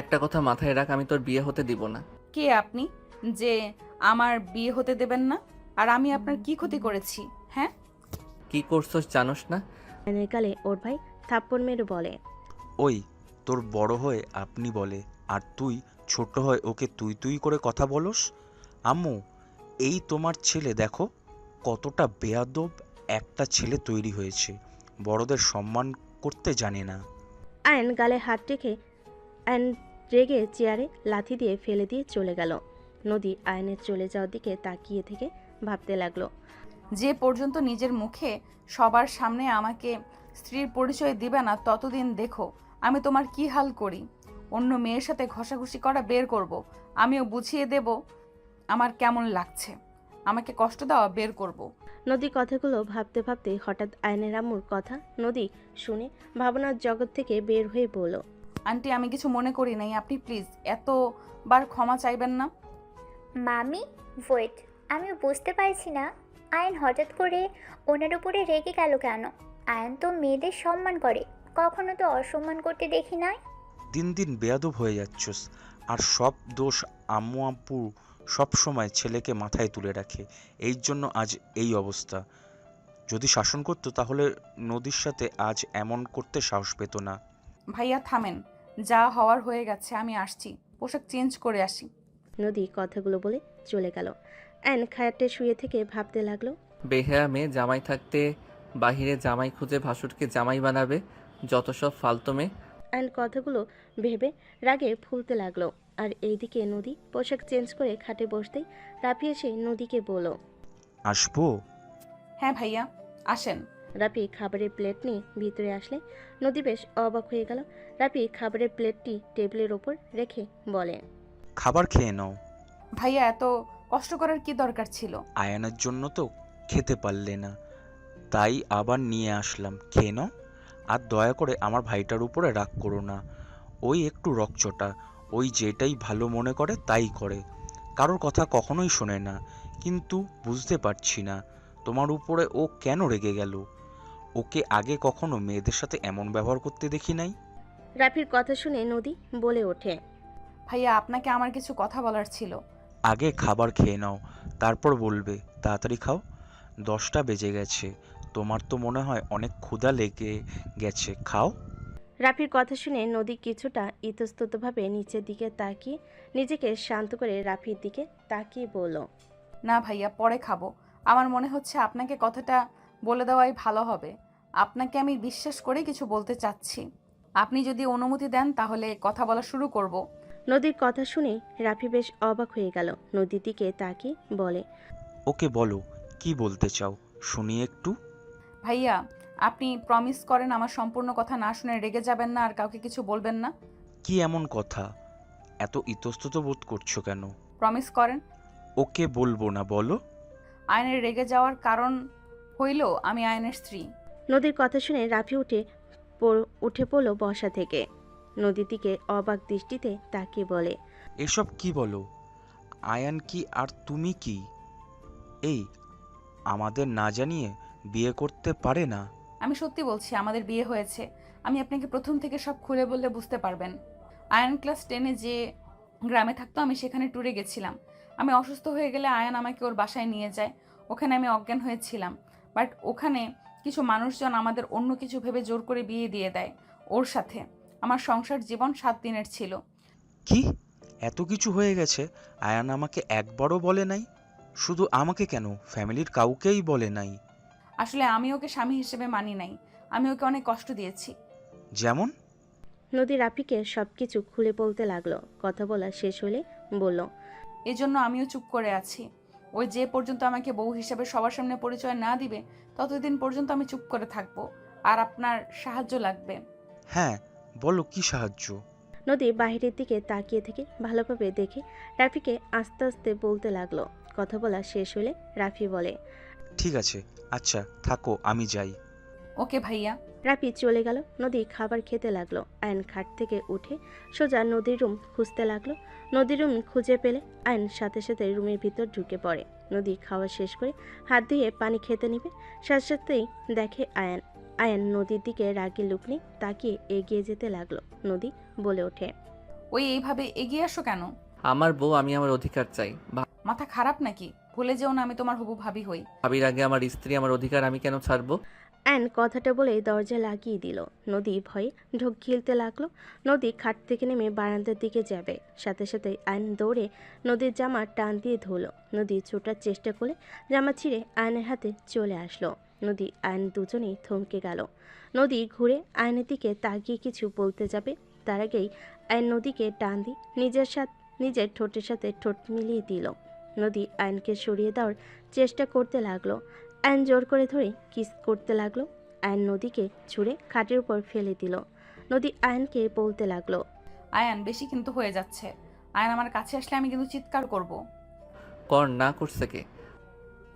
একটা কথা মাথায় রাখ, আমি তোর বিয়ে হতে দিব না। কে আপনি যে আমার বিয়ে হতে দেবেন না? আর আমি আপনার কি ক্ষতি করেছি? হ্যাঁ, কি করছস জানোস না? আয়নের গালে ওর ভাই থাপ্পড় মেরে বলে, ওই তোর বড় হয়ে আপনি বলে, আর তুই ছোট হয়ে ওকে তুই তুই করে কথা বলস। আম্মু, এই তোমার ছেলে দেখো কতটা বেয়াদব একটা ছেলে তৈরি হয়েছে, বড়দের সম্মান করতে জানে না। আয়ন গালে হাত রেখে আয়ন রেগে চেয়ারে লাথি দিয়ে ফেলে দিয়ে চলে গেল। নদী আয়নের চলে যাওয়ার দিকে তাকিয়ে থেকে ভাবতে লাগলো, যে পর্যন্ত নিজের মুখে সবার সামনে আমাকে স্ত্রীর পরিচয় দিবে না ততদিন দেখো আমি তোমার কি হাল করি। অন্য মেয়ের সাথে ঘষাঘষি করা বের করব, আমিও বুঝিয়ে দেব আমার কেমন লাগছে। আমাকে কষ্ট দেওয়া বের করব। নদী কথাগুলো ভাবতে ভাবতে হঠাৎ আয়নের আম্মুর কথা নদী শুনে ভাবনার জগৎ থেকে বের হয়ে বলল, আন্টি, আমি কিছু মনে করি নাই, আপনি প্লিজ এতবার ক্ষমা চাইবেন না। মামি ওয়েট, আমি বুঝতে পারছি না আয়ন হঠাৎ করে ওনার উপরে রেগে গেল কেন? আয়ন তো মেয়েদের সম্মান করে, কখনো তো অসম্মান করতে দেখি নাই। দিন দিন বেয়াদব হয়ে যাচ্ছস, আর সব দোষ আম্মু আব্বু সব সময় ছেলেকে মাথায় তুলে রাখে, এই জন্য আজ এই অবস্থা। যদি শাসন করতো তাহলে নদীর সাথে আজ এমন করতে সাহস পেত না। ভাইয়া থামেন, যা হওয়ার হয়ে গেছে, আমি আসছি, পোশাক চেঞ্জ করে আসি। নদী কথাগুলো বলে চলে গেল। আয়ন খায়াটে শুয়ে থেকে ভাবতে লাগলো, বেহেয়া মেয়ে জামাই থাকতে বাহিরে জামাই খুঁজে ভাসুরকে জামাই বানাবে, যত সব ফালতু মেয়ে। আয়ন কথাগুলো ভেবে রাগে ফুলতে লাগলো। আর এইদিকে নদী পোশাক চেঞ্জ করে খাটে বসতেই রাফি এসে নদীকে বলল, আসবো? হ্যাঁ ভাইয়া, আসেন। রাফি খাবারের প্লেট নিয়ে ভিতরে আসলে নদী বেশ অবাক হয়ে গেল। রাফি খাবারের প্লেটটি টেবিলের ওপর রেখে বলে, খাবার খেয়ে নাও। ভাইয়া, এত কষ্ট করার কি দরকার ছিল? আয়ানের জন্য তো খেতে পারলে না, তাই আবার নিয়ে আসলাম, খেয়ে নাও। আর দয়া করে আমার ভাইটার উপরে রাগ করো না, ওই একটু রকচটা, ওই যেটাই ভালো মনে করে তাই করে, কারোর কথা কখনোই শোনে না। কিন্তু বুঝতে পারছি না তোমার উপরে ও কেন রেগে গেল। ওকে আগে কখনো মেয়েদের সাথে এমন ব্যবহার করতে দেখি নাই। রাফির কথা শুনে নদী বলে ওঠে, ভাইয়া, আপনাকে আমার কিছু কথা বলার ছিল। আগে খাবার খেয়ে নাও, তারপর বলবে। তাড়াতাড়ি খাও, 10টা বেজে গেছে। তোমার তো মনে হয় অনেক ক্ষুধা লেগে গেছে, খাও। রাফির কথা শুনে নদী কিছুটা ইতস্ততভাবে নিচের দিকে তাকিয়ে নিজেকে শান্ত করে রাফির দিকে তাকিয়ে বলল, না ভাইয়া, পরে খাবো। আমার মনে হচ্ছে আপনাকে কথাটা বলে দেওয়াই ভালো হবে। আপনাকে আমি বিশ্বাস করে কিছু বলতে চাচ্ছি। আপনি যদি অনুমতি দেন তাহলে কথা বলা শুরু করব। নদীর কথা শুনে রাফি বেশ অবাক হয়ে গেল। নদীর দিকে তাকিয়ে বলে, ওকে বলো, কি বলতে চাও শুনি একটু। ভাইয়া, আপনি প্রমিস করেন আমার সম্পূর্ণ কথা না শুনে রেগে যাবেন না আর কাউকে কিছু বলবেন না? কি এমন কথা, এত ইতস্তত বোধ করছো কেন? প্রমিস করেন। ওকে বলবো না, বলো। আয়নের রেগে যাওয়ার কারণ হইল আমি আয়নের স্ত্রী। নদীর কথা শুনে রাফি উঠে পড়ল বসা থেকে। নদীর দিকে অবাক দৃষ্টিতে তাকিয়ে বলে, এসব কি বলো? আয়ান কি আর তুমি কি এই আমাদের না জানিয়ে বিয়ে করতে পারে না? আমি সত্যি বলছি, আমাদের বিয়ে হয়েছে। আমি আপনাকে প্রথম থেকে সব খুলে বললে বুঝতে পারবেন। আয়ান ক্লাস 10-এ যে গ্রামে থাকতো, আমি সেখানে ট্যুরে গেছিলাম। আমি অসুস্থ হয়ে গেলে আয়ান আমাকে ওর বাসায় নিয়ে যায়। ওখানে আমি অজ্ঞান হয়েছিলাম। বাট ওখানে কিছু মানুষজন আমাদের অন্য কিছু ভেবে জোর করে বিয়ে দিয়ে দেয় ওর সাথে। আমার সংসার জীবন 7 দিনের ছিল। কি এত কিছু হয়ে গেছে? আয়ান আমাকে একবারও বলে নাই? শুধু আমাকে কেন, ফ্যামিলির কাউকেই বলে নাই? আসলে আমি ওকে স্বামী হিসেবে মানি নাই। আমি ওকে অনেক কষ্ট দিয়েছি। যেমন? নদী রাফিকে সবকিছু খুলে বলতে লাগলো। কথা বলা শেষ হলে বলল, এজন্য আমিও চুপ করে আছি। ওই যে পর্যন্ত আমাকে বউ হিসেবে সবার সামনে পরিচয় না দিবে, ততদিন পর্যন্ত আমি চুপ করে থাকবো। আর আপনার সাহায্য লাগবে। হ্যাঁ বলো, কি সাহায্য? নদী বাহিরের দিকে তাকিয়ে থেকে ভালোভাবে দেখে রাফিকে আস্তে আস্তে বলতে লাগলো। কথা বলা শেষ হলে রাফি বলে, ঠিক আছে, আচ্ছা থাকো, আমি যাই। ওকে ভাইয়া। রাফি চলে গেল। নদী খাবার খেতে লাগলো। আয়ন খাট থেকে উঠে সোজা নদীর রুম খুঁজতে লাগলো। নদীর রুম খুঁজে পেলে আয়ন সাথে সাথে রুমের ভিতর ঢুকে পড়ে। নদী খাওয়া শেষ করে হাত ধুয়ে পানি খেতে নিবে, সাথে সাথেই দেখে আয়ন। আয়ন নদীর দিকে রাগি লুক নিয়ে তাকিয়ে এগিয়ে যেতে লাগলো। নদী বলে ওঠে, ওই এইভাবে এগিয়ে আসো কেন? আমার বউ, আমি আমার অধিকার চাই। মাথা খারাপ নাকি? ভুলে যেও না আমি তোমার হবু ভাবি হই। ভাবির আগে আমার স্ত্রী, আমার অধিকার আমি কেন ছাড়বো? অ্যান কথাটা বলে দরজা লাগিয়ে দিল। নদী ভয়ে ঢোক গিলতে লাগলো। নদী খাট থেকে নেমে বারান্দার দিকে যাবে, সাথে সাথে আয়ন দৌড়ে নদীর জামা টান দিয়ে ধরলো। নদী ছোটার চেষ্টা করে জামা ছিঁড়ে আয়নের হাতে চলে আসলো। নদী আয়ন দুজনেই থমকে গেল। নদী ঘুরে আয়নের দিকে তাকিয়ে কিছু বলতে যাবে, তার আগেই আয়ন নদীকে টান দিয়ে নিজের ঠোঁটের সাথে ঠোঁট মিলিয়ে দিল। নদী আয়নকে সরিয়ে দেওয়ার চেষ্টা করতে লাগলো। আয়ন জোর করে ধরে কিস করতে লাগলো। আয়ন নদীকে ছুঁড়ে খাটের উপর ফেলে দিল। নদী আয়নকে বলতে লাগলো, আয়ান, বেশি কিন্তু হয়ে যাচ্ছে। আয়ান আমার কাছে আসলে আমি কিন্তু চিৎকার করব। কর না করছে কে?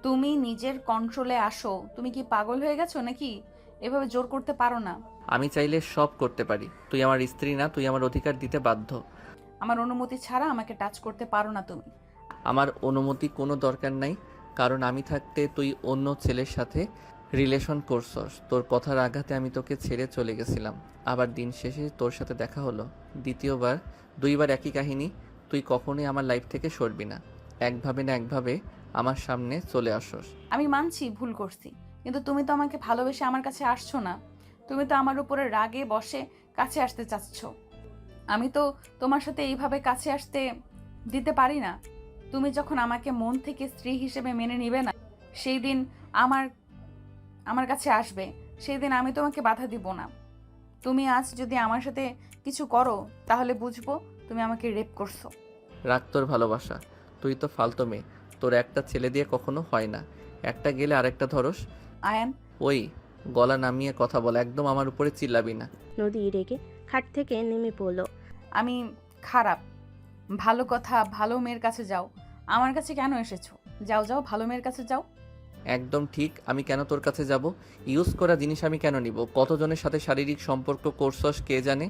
তুমি নিজের কন্ট্রোলে আসো। তুমি কি পাগল হয়ে গেছো নাকি? এভাবে জোর করতে পারো না। আমি চাইলে সব করতে পারি। তুই আমার স্ত্রী না, তুই আমার অধিকার দিতে বাধ্য। আমার অনুমতি ছাড়া আমাকে টাচ করতে পারো না তুমি। আমার অনুমতি কোনো দরকার নাই, কারণ আমি থাকতে তুই অন্য ছেলের সাথে রিলেশন করছস। তোর কথার আঘাতে আমি তোকে ছেড়ে চলে গেছিলাম, আবার দিন শেষে তোর সাথে দেখা হলো। দ্বিতীয়বার, 2বার একই কাহিনী। তুই কখনোই আমার লাইফ থেকে সরবি না। একভাবে না একভাবে আমার সামনে চলে আসস। আমি মানছি ভুল করছি, কিন্তু তুমি তো আমাকে ভালোবেসে আমার কাছে আসছো না। তুমি তো আমার উপরে রাগে বসে কাছে আসতে চাচ্ছ। আমি তো তোমার সাথে এইভাবে কাছে আসতে দিতে পারি না। তুমি যখন আমাকে মন থেকে স্ত্রী হিসেবে মেনে নিবে না, সেই দিন আমার কাছে আসবে, সেই দিন আমি তোমাকে বাধা দিব না। তুমি আজ যদি আমার সাথে কিছু করো তাহলে বুঝবো তুমি আমাকে রেপ করছো। রাখ তোর ভালোবাসা। তুই তো ফালতু মেয়ে। তোর একটা ছেলে দিয়ে কখনো হয় না। একটা গেলে আরেকটা ধরস। আয়ান, ওই গলা নামিয়ে কথা বল, একদম আমার উপরে চিল্লাবি না। নদী রেগে খাট থেকে নেমে পড়ল। আমি খারাপ। ভালো কথা, ভালো মেয়ের কাছে যাও। আমার কাছে কেন এসেছো? যাও যাও, ভালো মেয়ের কাছে যাও। একদম ঠিক। আমি কেন তোর কাছে যাব? ইউজ করা জিনিস আমি কেন নিব? কতজনের সাথে শারীরিক সম্পর্ক করছস কে জানে।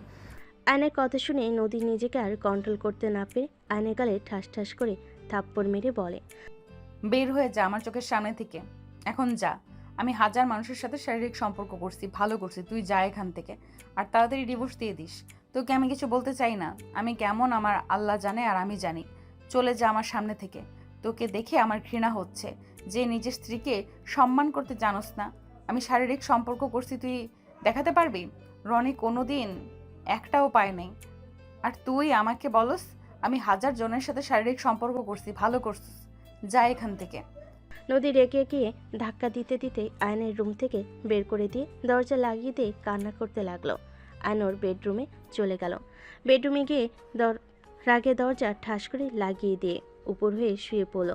আয়নের কথা শুনে নদী নিজেকে আর কন্ট্রোল করতে না পেরে আয়নের গালে ঠাস ঠাস করে থাপ্পড় মেরে বলে, বের হয়ে যা আমার চোখের সামনে থেকে। এখন যা। আমি হাজার মানুষের সাথে শারীরিক সম্পর্ক করছি, ভালো করছি। তুই যা এখান থেকে, আর তাড়াতাড়ি ডিভোর্স দিয়ে দিস। তোকে আমি কিছু বলতে চাই না। আমি কেমন আমার আল্লাহ জানে আর আমি জানি। চলে যা আমার সামনে থেকে। তোকে দেখে আমার ঘৃণা হচ্ছে যে নিজের স্ত্রীকে সম্মান করতে জানোস না। আমি শারীরিক সম্পর্ক করছি, তুই দেখাতে পারবি? রনি কোনো দিন একটাও পায় নাই। আর তুই আমাকে বলস আমি 1000 জনের সাথে শারীরিক সম্পর্ক করছি, ভালো করছিস, যা এখান থেকে। নদী রেগে গিয়ে ধাক্কা দিতে দিতে আয়নের রুম থেকে বের করে দিয়ে দরজা লাগিয়ে দিয়ে কান্না করতে লাগলো। আয়ন ওর বেডরুমে চলে গেল। বেডরুমে গিয়ে রাগে দরজা ঠাস করে লাগিয়ে দিয়ে উপর হয়ে শুয়ে পড়ল।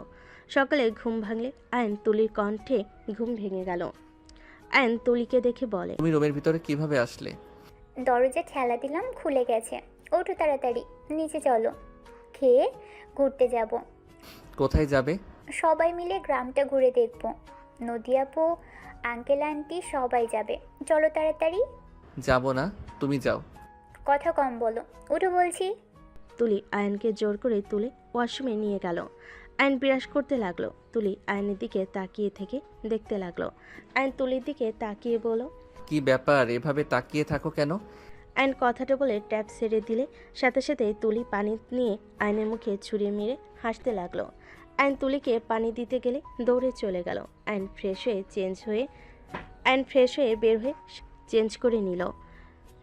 সকালে ঘুম ভাঙলে আয়ন তুলির কণ্ঠে ঘুম ভেঙে গেল। আয়ন তুলিকে দেখে বলে, তুমি রুমের ভিতরে কিভাবে আসলে? দরজা ঠেলা দিলাম, খুলে গেছে। ওঠো তাড়াতাড়ি, নিচে চলো, খেয়ে ঘুরতে যাব। কোথায় যাবে? সবাই মিলে গ্রামটা ঘুরে দেখব। নদী আপু, আঙ্কেল আন্টি সবাই যাবে। চলো তাড়াতাড়ি। যাব না, তুমি যাও। কথা কম বলো, ওঠো বলছি। তুলি আয়নকে জোর করে তুলে ওয়াশরুমে নিয়ে গেল। আয়ন বিরাস করতে লাগলো। তুলি আয়নের দিকে তাকিয়ে থেকে দেখতে লাগলো। আয়ন তুলির দিকে তাকিয়ে বলল, কি ব্যাপার, এভাবে তাকিয়ে থাকো কেন? আয়ন কথাটা বলে ট্যাপ ছেড়ে দিলে সাথে সাথে তুলি পানি নিয়ে আয়নের মুখে ছুঁড়ে মেরে হাসতে লাগলো। আয়ন তুলিকে পানি দিতে গেলে দৌড়ে চলে গেল। আয়ন ফ্রেশ হয়ে বের হয়ে চেঞ্জ করে নিল।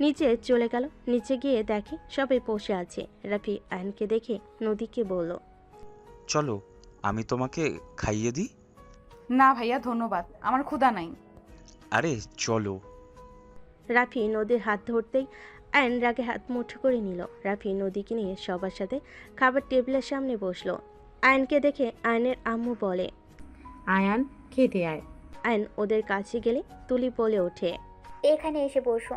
নিচে চলে গেল। নিচে গিয়ে দেখে সবাই বসে আছে। রাফি আয়নকে দেখে নদীকে বলল, চলো আমি তোমাকে খাইয়ে দিই। না ভাইয়া, ধন্যবাদ, আমার ক্ষুধা নাই। আরে চলো। রাফি নদীর হাত ধরতেই আয়ন রাগে হাত মুঠো করে নিল। রাফি নদীকে নিয়ে সবার সাথে খাবার টেবিলের সামনে বসলো। আয়নকে দেখে আয়নের আম্মু বলে, আয়ান খেতে আয়। আয়ন ওদের কাছে গেলে তুলি বলে ওঠে, এখানে এসে বসো।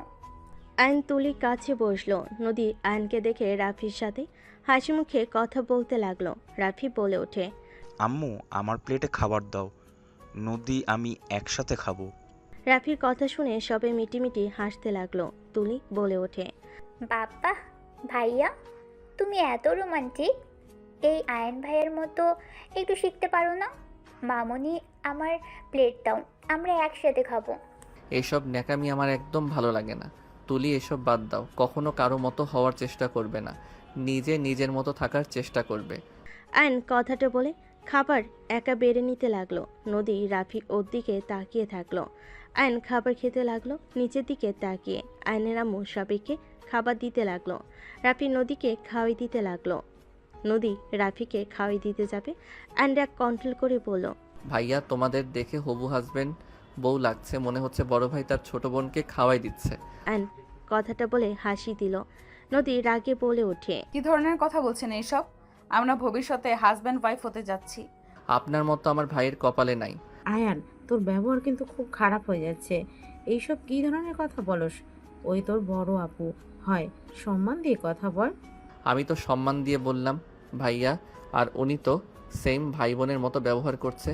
আয়ন তুলির কাছে বসলো। নদী আয়নকে দেখে রাফির সাথে হাসি মুখে কথা বলতে লাগলো। রাফি বলে ওঠে, আম্মু আমার প্লেটে খাবার দাও, নদী আমি একসাথে খাবো। রাফির কথা শুনে সবাই মিটিমিটি হাসতে লাগলো। তুলি বলে ওঠে, বাবা ভাইয়া, তুমি এত রোমান্টিক। এই আয়ন ভাইয়ের মতো একটু শিখতে পারো না? মামনি, আমার প্লেট দাও, আমরা একসাথে খাবো। এসব ন্যাকামি আমার একদম ভালো লাগে না। তুলি, এসব বাদ দাও। কখনো কারো মতো হওয়ার চেষ্টা করবে না, নিজের মতো থাকার চেষ্টা করবে। আয়ন কথাটা বলে খাবার একা বেড়ে নিতে লাগলো। নদী রাফি ওর দিকে তাকিয়ে থাকলো। আয়ন খাবার খেতে লাগলো নিচের দিকে তাকিয়ে। আয়নের আম্মু সবাইকে খাবার দিতে লাগলো। রাফি নদীকে খাওয়াই দিতে লাগলো। নদী রাফিকে খাওয়াই দিতে যাবে। আয়ন রাগ কন্ট্রোল করে বলল, ভাইয়া, তোমাদের দেখে হবু হাজবেন্ড বউ লাগছে, মনে হচ্ছে বড় ভাই তার ছোট বোনকে খাওয়াই দিচ্ছে। আয়ন কথাটা বলে হাসি দিল। নদী রাগে বলে ওঠে, কি ধরনের কথা বলছেন এইসব? আমরা ভবিষ্যতে হাজব্যান্ড ওয়াইফ হতে যাচ্ছি। আপনার মতো আমার ভাইয়ের কপালে নাই। আয়ান, তোর ব্যবহার কিন্তু খুব খারাপ হয়ে যাচ্ছে। এইসব কী ধরনের কথা বলস? ওই তোর বড় আপু হয়, সম্মান দিয়ে কথা বল। আমি তো সম্মান দিয়ে বললাম ভাইয়া, আর উনি তো সেম ভাই বোনের মতো ব্যবহার করছে।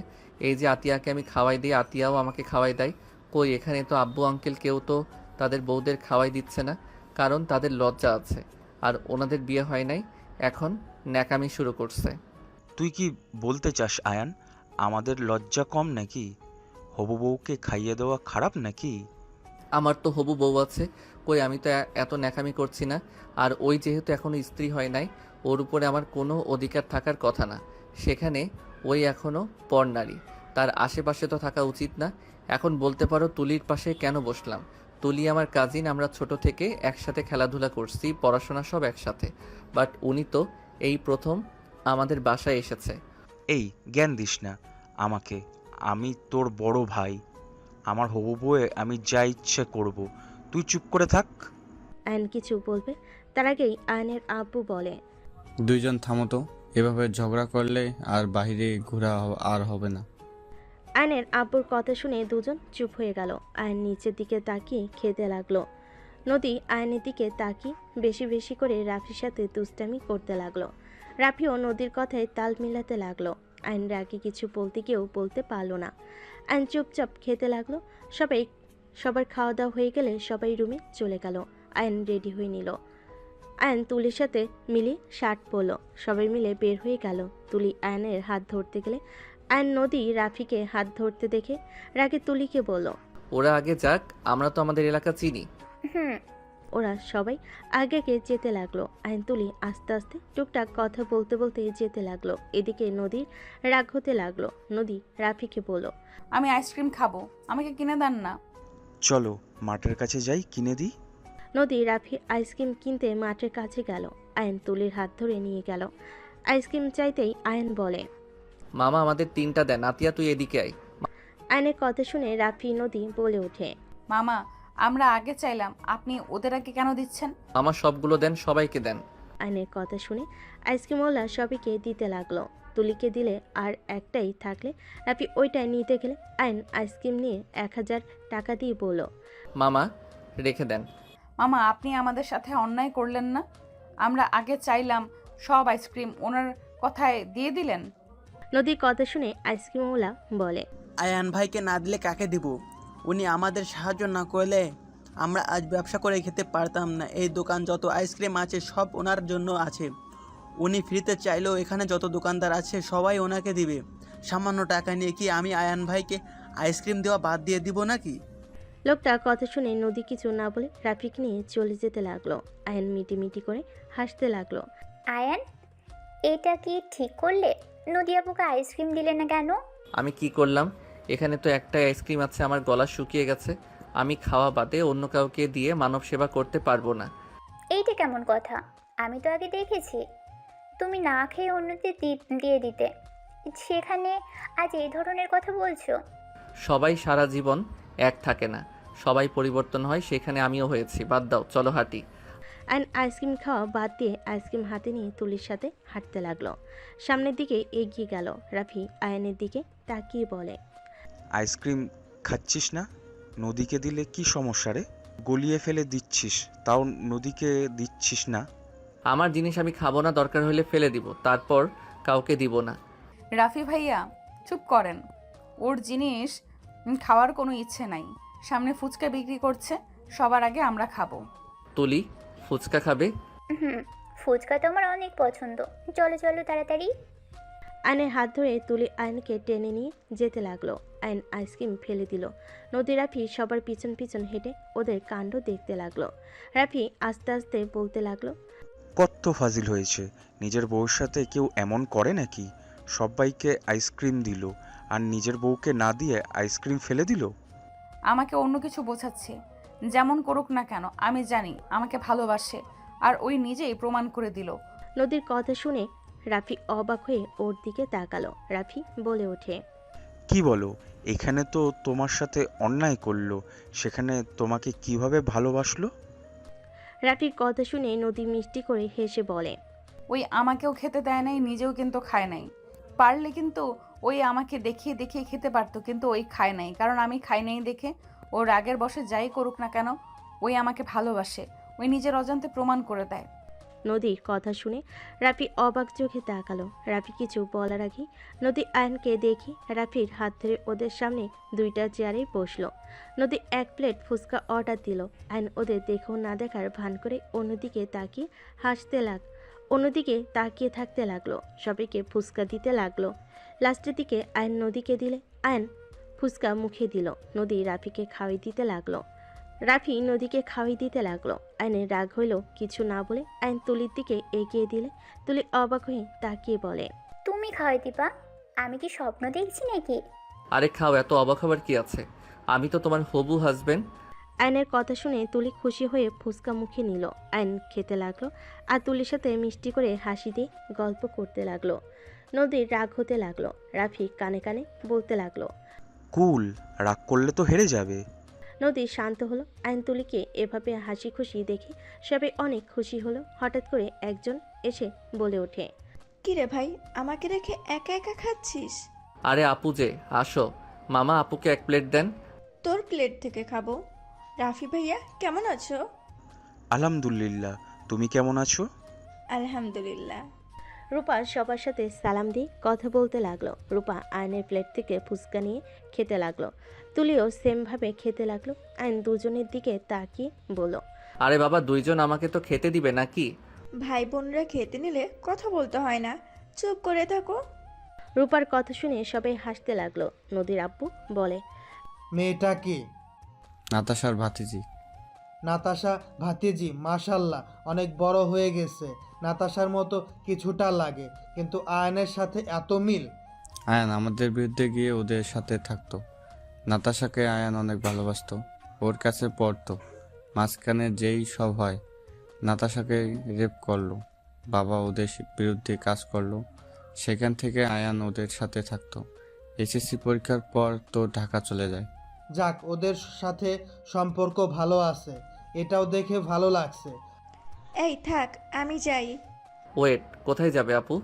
এই যে আতিয়াকে আমি খাওয়াই দিই, আতিয়াও আমাকে খাওয়াই দেয়। কই, এখানে তো আব্বু আঙ্কেল কেউ তো তাদের বউদের খাওয়াই দিচ্ছে না, কারণ তাদের লজ্জা আছে, আর ওনাদের বিয়ে হয় নাই, এখন ন্যাকামি শুরু করছে। তুই কি বলতে চাস আয়ান, আমাদের লজ্জা কম নাকি? হবু বউকে খাইয়ে দেওয়া খারাপ নাকি? আমার তো হবু বউ আছে, কই আমি তো এত ন্যাকামি করছি না। আর ওই যেহেতু এখনও স্ত্রী হয় নাই, ওর উপরে আমার কোনো অধিকার থাকার কথা না। সেখানে ওই এখনও পর নারী, তার আশেপাশে তো থাকা উচিত না। এখন বলতে পারো তুলির পাশে কেন বসলাম? তুলি আমার কাজিন, আমরা ছোট থেকে একসাথে খেলাধুলা করছি, পড়াশোনা সব একসাথে। বাট উনি তো এই প্রথম আমাদের বাসায় এসেছে। এই জ্ঞান দিস না আমাকে, আমি তোর বড় ভাই। আমার হবু বউয়ে আমি যা ইচ্ছে করব, তুই চুপ করে থাক। আয়ন কিছু বলবে তার আগেই আয়নের আব্বু বলে, দুইজন থামো তো, এভাবে ঝগড়া করলে আর বাইরে ঘোরা আর হবে না। আয়নের আব্বুর কথা শুনে দুজন চুপ হয়ে গেল। আয়ন নিচের দিকে তাকিয়ে খেতে লাগলো। নদী আয়নের দিকে তাকিয়ে বেশি বেশি করে রাফির সাথে দুষ্টামি করতে লাগলো। রাফিও নদীর কথায় তাল মিলাতে লাগলো। আয়ন রাগে কিছু বলতে গিয়েও বলতে পারলো না। আয়ন চুপচাপ খেতে লাগলো। সবার খাওয়া দাওয়া হয়ে গেলে সবাই রুমে চলে গেল। আয়ন রেডি হয়ে নিল। আয়ন তুলির সাথে মিলে শার্ট পরলো। সবাই মিলে বের হয়ে গেল। তুলি আয়নের হাত ধরতে গেলে আয়ন নদী রাফিকে হাত ধরতে দেখে রাগে তুলিকে বলল, ওরা আগে যাক, আমরা তো আমাদের এলাকা চিনি। ওরা সবাই আগে যেতে লাগলো। আয়ন তুলি আস্তে আস্তে টুকটাক কথা বলতে বলতে যেতে লাগলো। এদিকে নদীর রাগ হতে লাগলো। নদী রাফিকে বলল, আমি আইসক্রিম খাবো, আমাকে কিনে দেন না। চলো মাঠের কাছে যাই, কিনে দিই। নদী রাফি আইসক্রিম কিনতে মাঠের কাছে গেল। আয়ন তুলির হাত ধরে নিয়ে গেল। আইসক্রিম চাইতেই আয়ন বলে, মামা আমাদের 3টা দেন। আতিয়া তুই এদিকে আয়। আয়নের কথা শুনে রাফি নদী বলে ওঠে, মামা আমরা আগে চাইলাম, আপনি ওদের আগে কেন দিচ্ছেন? মামা সবগুলো দেন, সবাইকে দেন। আয়নের কথা শুনে আইসক্রিমওয়ালা সবাইকে দিতে লাগলো। তুলিকে দিলে আর একটাই থাকলে রাফি ওইটাই নিতে গেলে আয়ন আইসক্রিম নিয়ে 1000 টাকা দিয়ে বলল, মামা রেখে দেন। মামা আপনি আমাদের সাথে অন্যায় করলেন না? আমরা আগে চাইলাম, সব আইসক্রিম ওনার কথায় দিয়ে দিলেন। নদীর কথা শুনে আইসক্রিমওয়ালা বলে, আয়ান ভাইকে না দিলে কাকে দিব? উনি আমাদের সাহায্য না করলে আমরা আজ ব্যবসা করে খেতে পারতাম না। এই দোকান যত আইসক্রিম আছে সব ওনার জন্য আছে। উনি ফ্রিতে চাইলেও এখানে যত দোকানদার আছে সবাই ওনাকে দিবে। সামান্য টাকা নিয়ে কি আমি আয়ান ভাইকে আইসক্রিম দেওয়া বাদ দিয়ে দিব নাকি? লোকটা কথা শুনে নদী কিছু না বলে রাফিকে নিয়ে চলে যেতে লাগলো। আয়ন মিটি করে হাসতে লাগলো। আয়ান, এটা কি ঠিক করলে? নদী আপুকে আইসক্রিম দিলে না কেন? আমি কি করলাম? এখানে তো একটাই আইসক্রিম আছে, আমার গলা শুকিয়ে গেছে। আমি খাওয়া বাদে অন্য কাউকে দিয়ে মানব সেবা করতে পারবো না। এইটা কেমন কথা? আমি তো আগে দেখেছি তুমি না খেয়ে অন্যদের দিয়ে দিতে, সেখানে আজ এই ধরনের কথা বলছো? সবাই সারা জীবন এক থাকে না, সবাই পরিবর্তন হয়, সেখানে আমিও হয়েছি। বাদ দাও, চলো হাঁটি। আয়ন আইসক্রিম খাওয়া বাদ দিয়ে আইসক্রিম হাতে নিয়ে তুলির সাথে হাঁটতে লাগলো। সামনের দিকে এগিয়ে গেল। রাফি আয়নের দিকে তাকিয়ে বলে, আইসক্রিম খাচ্ছিস না? নদীকে দিলে কি সমস্যা রে? গলিয়ে ফেলে দিচ্ছিস, তাও নদীকে দিচ্ছিস না। আমার জিনিস আমি খাবো না, দরকার হলে ফেলে দিব, তারপর কাউকে দিব না। রাফি ভাইয়া চুপ করেন, ওর জিনিস খাওয়ার কোনো ইচ্ছে নাই। সামনে ফুচকা বিক্রি করছে, সবার আগে আমরা খাবো। তুলি ফুচকা খাবে? হুম, ফুচকা তো আমার অনেক পছন্দ। চলো চলো তাড়াতাড়ি। আয়নের হাত ধরে তুলি আয়নকে টেনে নিয়ে যেতে লাগলো। আয়ন আইসক্রিম ফেলে দিল। নদী রাফি সবার পিছন পিছন হেঁটে ওদের কাণ্ড দেখতে লাগলো। রাফি আস্তে আস্তে বলতে লাগলো, কত ফাজিল হয়েছে! নিজের বউর সাথে কেউ এমন করে নাকি? সবাইকে আইসক্রিম দিল আর নিজের বউকে না দিয়ে আইসক্রিম ফেলে দিল। আমাকে অন্য কিছু বোঝাচ্ছে। যেমন করুক না কেন, আমি জানি আমাকে ভালোবাসে, আর ওই নিজেই প্রমাণ করে দিল। নদীর কথা শুনে রাফি অবাক হয়ে ওর দিকে তাকালো। রাফি বলে ওঠে, কি বলো? এখানে তো তোমার সাথে অন্যায় করলো, সেখানে তোমাকে কিভাবে ভালোবাসলো? রাফির কথা শুনে নদী মিষ্টি করে হেসে বলে, ওই আমাকেও খেতে দেয় নাই, নিজেও কিন্তু খায় নাই। পারলে কিন্তু ওই আমাকে দেখিয়ে দেখিয়ে খেতে পারতো, কিন্তু ওই খায় নাই। কারণ আমি খাই নাই দেখে ও রাগের বশে যাই করুক না কেন, ওই আমাকে ভালোবাসে। ওই নিজের অজান্তে প্রমাণ করে দেয়। নদীর কথা শুনে রাফি অবাক চোখে তাকালো। রাফি কিছু বলার আগে নদী আয়নকে দেখি রাফির হাত ধরে ওদের সামনে 2টা চেয়ারে বসলো। নদী 1 প্লেট ফুচকা অর্ডার দিল। আয়ন ওদের দেখেও না দেখার ভান করে অন্যদিকে তাকিয়ে থাকতে লাগলো। সবাইকে ফুচকা দিতে লাগলো। লাস্টের দিকে আয়ন নদীকে দিলে আয়ন ফুচকা মুখে দিল। নদী রাফিকে খাওয়াই দিতে লাগলো। রাফি নদীকে খাওয়াই দিতে লাগলো। আয়নের রাগ হইল, কিছু না বলে আয়ন তুলির দিকে এগিয়ে দিলে তুলি অবাক হয়ে তাকিয়ে বলে, তুমি খাওয়াই দিবা? আমি কি স্বপ্ন দেখছি নাকি? আরে খাও, এত অবাক হবার কি আছে? আমি তো তোমার হবু হাজবেন্ড। আয়নের কথা শুনে তুলি খুশি হয়ে ফুচকা মুখে নিল। আয়ন খেতে লাগলো আর তুলির সাথে মিষ্টি করে হাসি দিয়ে গল্প করতে লাগলো। নদীর রাগ হতে লাগলো। রাফি কানে কানে বলতে লাগলো, কুল, রাগ করলে তো হেরে যাবে। নদী শান্ত হলো। আয়ন তুলিকে এভাবে হাসি খুশি দেখে সবাই অনেক খুশি হলো। হঠাৎ করে একজন এসে বলে ওঠে, কিরে ভাই, আমাকে রেখে একা একা খাচ্ছিস? আরে আপু যে, আসো। মামা আপুকে 1 প্লেট দেন। তোর প্লেট থেকে খাবো। রাফি ভাইয়া কেমন আছো? আলহামদুলিল্লাহ, তুমি কেমন আছো? আলহামদুলিল্লাহ। রূপা সবার সাথে সালাম দিয়ে কথা বলতে লাগলো। রূপা আয়নের প্লেট থেকে ফুচকা নিয়ে খেতে লাগলো। তুলিও সেমভাবে খেতে লাগলো। আয়ন দুজনের দিকে তাকিয়ে বলল, আরে বাবা, 2জন আমাকে তো খেতে দিবে নাকি? ভাই বোনরা খেতে নিলে কথা বলতে হয় না, চুপ করে থাকো। রূপার কথা শুনে সবাই হাসতে লাগলো। নদীর আব্বু বলে, মেয়েটা কে? নাতাশার ভাতিজি। নাতাশা ভাতিজি? মাশাল্লাহ, অনেক বড় হয়ে গেছে। নাতাশার মতো কিছুটা লাগে, কিন্তু আয়নের সাথে এত মিল। আয়ান আমাদের বিরুদ্ধে গিয়ে ওদের সাথে থাকতো। নাতাশাকে আয়ান অনেক ভালোবাসতো, ওর কাছে পড়তো। মাঝখানে যেই সব হয়, নাতাশাকে রেপ করলো, বাবা ওদের বিরুদ্ধে কাজ করলো, সেখান থেকে আয়ান ওদের সাথে থাকতো। এসএসসি পরীক্ষার পর তো ঢাকা চলে যায়। যাক, ওদের সাথে সম্পর্ক ভালো আছে, এটাও দেখে ভালো লাগছে। এই থাক, আমি যাই। ওয়েট, কোথায় যাবে আপু?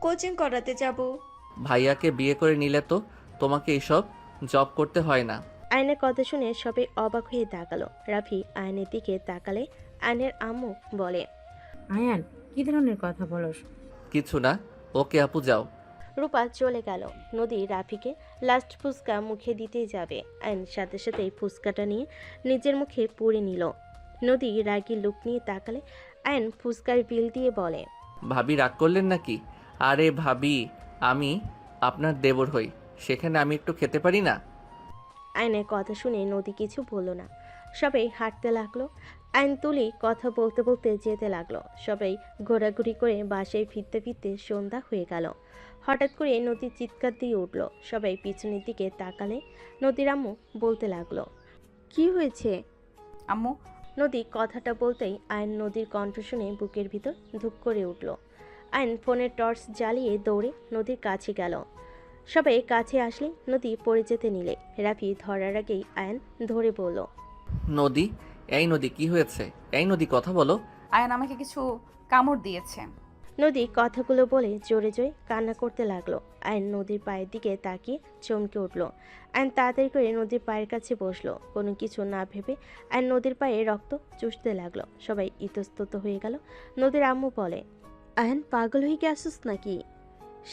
কোচিং করাতে যাব। ভাইয়াকে বিয়ে করে নিলে তো তোমাকে এসব জব করতে হয় না। আয়নের কথা শুনে সবাই অবাক হয়ে তাকালো। রাফি আয়নের দিকে তাকালে আয়নের আম্মু বলে, আয়ান, কি ধরনের কথা বলস? কিছু না, ওকে আপু যাও। রূপা চলে গেল। নদী রাফিকে লাস্ট ফুচকা মুখে দিতেই যাবে। আয়ন সাথে সাথে ফুচকাটা নিয়ে নিজের মুখে পুরে নিল। নদী রাগী লুক নিয়ে তাকালে আয়ন ফুচকার বিল দিয়ে বলে, ভাবি রাগ করলেন নাকি? আরে ভাবি, আমি আপনার দেবর হই, সেখানে আমি একটু খেতে পারি না? আয়নের কথা শুনে নদী কিছু বলল না। সবাই হাঁটতে লাগলো। আইন তুলি কথা বলতে বলতে যেতে লাগলো। সবাই ঘোরাঘুরি করে বাসায় ফিরতে ফিরতে সন্ধ্যা হয়ে গেল। হঠাৎ করে নদী চিৎকার দিয়ে উঠল। সবাই পিছনের দিকে তাকালে নদীর আম্মু বলতে লাগলো, কি হয়েছে আম্মু? নদী কথাটা বলতেই আয়ন নদীর কণ্ঠ শুনে বুকের ভিতর ধুপ করে উঠল। আয়ন ফোনের টর্চ জ্বালিয়ে দৌড়ে নদীর কাছে গেল। সবাই কাছে আসলে নদী পড়ে যেতে নিলে রাফি ধরার আগেই আয়ন ধরে বলল, নদী, এই নদী, কি হয়েছে? এই নদী, কথা বলো। আয়ান আমাকে কিছু কামড় দিয়েছে। নদী কথাগুলো বলে জোরে জোরে কান্না করতে লাগলো। আয়ন নদীর পায়ের দিকে তাকিয়ে চমকে উঠল। আয়ন তাড়াতাড়ি করে নদীর পায়ের কাছে বসলো। কোনো কিছু না ভেবে আয়ন নদীর পায়ে রক্ত চুষতে লাগলো। সবাই ইতস্তত হয়ে গেল। নদীর আম্মু বলে, আয়ন পাগল হয়ে গেছিস নাকি?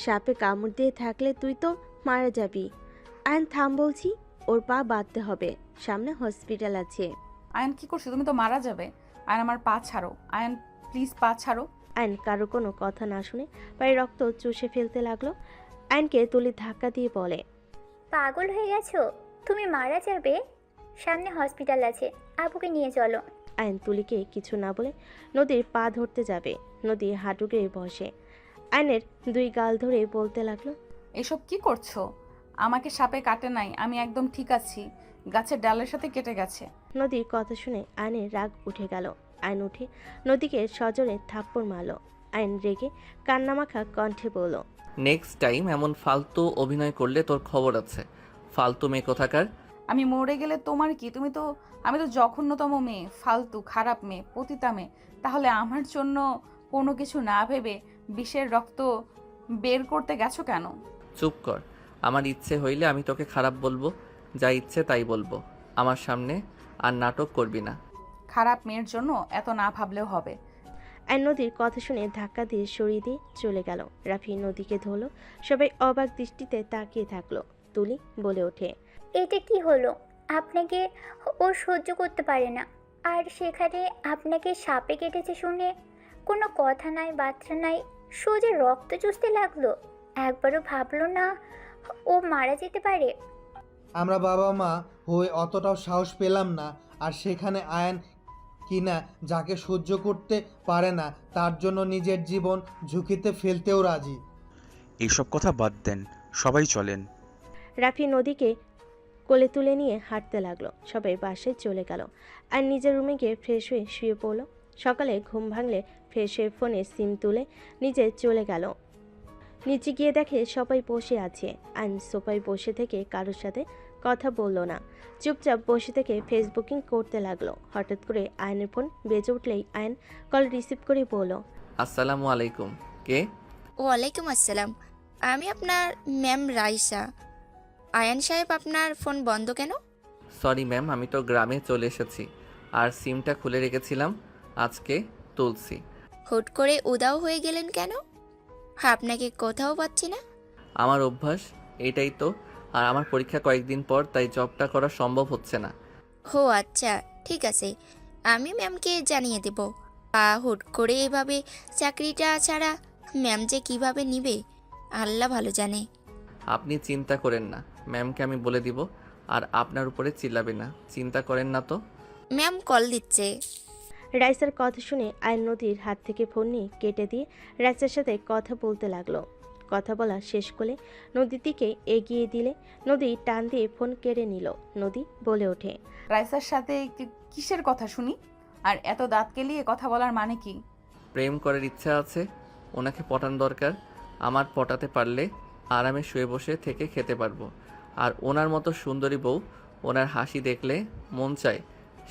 সাপে কামড় দিয়ে থাকলে তুই তো মারা যাবি। আয়ন থাম বলছি, ওর পা বাঁধতে হবে, সামনে হসপিটাল আছে। আয়ান কি করছো? তুমি তো মারা যাবে। আয়ান আমার পা ছাড়ো। আয়ান প্লিজ পা ছাড়ো। আয়ন কারো কোনো কথা না শুনে পায়ে রক্ত চুষে ফেলতে লাগলো। আয়নকে তুলি ধাক্কা দিয়ে বলে, পাগল হয়ে গেছো? তুমি মারা যাবে? সামনে হসপিটাল আছে, আপুকে নিয়ে চলো। আয়ন তুলিকে কিছু না বলে নদীর পা ধরতে যাবে। নদী হাঁটু গেড়ে বসে আয়নের দুই গাল ধরে বলতে লাগলো, এসব কি করছো? আমাকে সাপে কাটে নাই, আমি একদম ঠিক আছি। গাছের ডালের সাথে কেটে গেছে। নদীর কথা শুনে আয়নের রাগ উঠে গেল। আয়ন উঠে নদীকে সজোরে থাপ্পড় মারল। আয়ন রেগে কান্নামাখা কণ্ঠে বলল, নেক্সট টাইম এমন ফালতু অভিনয় করলে তোর খবর আছে। ফালতু মেয়ে কোথাকার। আমি মরে গেলে তোমার কি? আমি তো জঘন্যতম মেয়ে, ফালতু খারাপ মেয়ে, পতিতা মেয়ে। তাহলে আমার জন্য কোনো কিছু না ভেবে বিষের রক্ত বের করতে গেছো কেন? চুপ কর। আমার ইচ্ছে হইলে আমি তোকে খারাপ বলবো, যা ইচ্ছে তাই বলবো। আমার সামনে আর নাটক করবি না। খারাপ মেয়ের জন্য এত না ভাবলেও হবে। আয়ন নদীর কথা শুনে ধাক্কা দিয়ে সরিয়ে দিয়ে চলে গেল। রাফি নদীকে ধরলো। সবাই অবাক দৃষ্টিতে তাকিয়ে থাকলো। তুলি বলে ওঠে, এটা কি হলো? আপনাকে ও সহ্য করতে পারে না, আর সেখানে আপনাকে সাপে কেটেছে শুনে কোনো কথা নাই, বার্তা নাই, সোজা রক্ত চুষতে লাগলো। একবারও ভাবলো না ও মারা যেতে পারে? আমরা বাবা মা হয়ে অতটাও সাহস পেলাম না, আর সেখানে আয়ন কিনা যাকে সহ্য করতে পারে না তার জন্য নিজের জীবন ঝুঁকিতে ফেলতেও রাজি। এইসব কথা বাদ দেন, সবাই চলেন। রাফি নদীকে কোলে তুলে নিয়ে হাঁটতে লাগলো। সবাই বাসায় চলে গেল। আর নিজের রুমে গিয়ে ফ্রেশ হয়ে শুয়ে পড়লো। সকালে ঘুম ভাঙলে ফ্রেশ হয়ে ফোনে সিম তুলে নিজে চলে গেল। নিচে গিয়ে দেখে সবাই বসে আছে। আইন সোফায় বসে থেকে কারোর সাথে কথা বলল না, চুপচাপ বসে থেকে ফেসবুকিং করতে লাগলো। হঠাৎ করে আয়নের ফোন বেজে উঠলেই আয়ন কল রিসিভ করে বলল, আসসালামু আলাইকুম। কে? ওয়ালাইকুম আসসালাম, আমি আপনার ম্যাম রাইসা। আয়ান সাহেব, আপনার ফোন বন্ধ কেন? সরি ম্যাম, আমি তো গ্রামে চলে এসেছি আর সিমটা খুলে রেখেছিলাম, আজকে তুলছি। হুট করে উদাও হয়ে গেলেন কেন? আপনাকে কোথাও পাচ্ছি না। আমার অভ্যাস এটাই তো, আর আমার পরীক্ষা কয়েকদিন পর, তাই জবটা করা সম্ভব হচ্ছে না। ও আচ্ছা, ঠিক আছে, আমি ম্যামকে জানিয়ে দেব। হুট করে এভাবে চাকরিটা ছাড়া ম্যাম যে কিভাবে নিবে আল্লাহ ভালো জানে। আপনি চিন্তা করেন না, ম্যামকে আমি বলে দিব, আর আপনার উপরে চিল্লাবে না, চিন্তা করেন না তো। ম্যাম কল দিচ্ছে। রাইসার কথা শুনে আয়ন নদীর হাত থেকে ফোন নিয়ে কেটে দিয়ে রাইসার সাথে কথা বলতে লাগলো। কথা বলা শেষ করে নদীর দিকে এগিয়ে দিলে নদী টান দিয়ে ফোন কেড়ে নিল। নদী বলে ওঠে, রাইসার সাথে কিসের কথা শুনি? আর এত দাঁত কেলিয়ে কথা বলার মানে কি? প্রেম করার ইচ্ছা আছে, ওনাকে পটানো দরকার। আমার পটাতে পারলে আরামে শুয়ে বসে থেকে খেতে পারবো। আর ওনার মতো সুন্দরী বউ, ওনার হাসি দেখলে মন চায়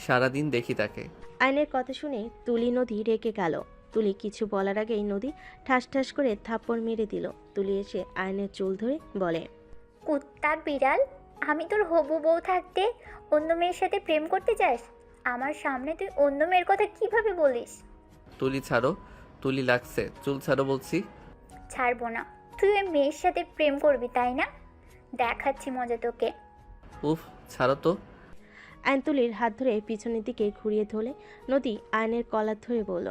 সারাদিন দেখি তাকে। আয়নের কথা শুনে তুলি নদী রেগে গেল। তুলি কিছু বলার আগেই নদী ঠাস ঠাস করে থাপ্পড় মেরে দিল। তুলি এসে আয়নের চুল ধরে বলে, কুত্তার বিড়াল, আমি তোর হবু বউ থাকতে অন্য মেয়ের সাথে প্রেম করতে চাস? আমার সামনে তুই অন্য মেয়ের কথা কিভাবে বলিস? তুলি ছাড়ো, তুলি লাগছে, চুল ছাড়ো বলছি। ছাড়বো না। তুই ওই মেয়ের সাথে প্রেম করবি তাই না? দেখাচ্ছি মজা তোকে। উফ, ছাড়ো তো। আয়ন তুলির হাত ধরে পিছনের দিকে ঘুরিয়ে ধরলে নদী আয়নের কলার ধরে বলল,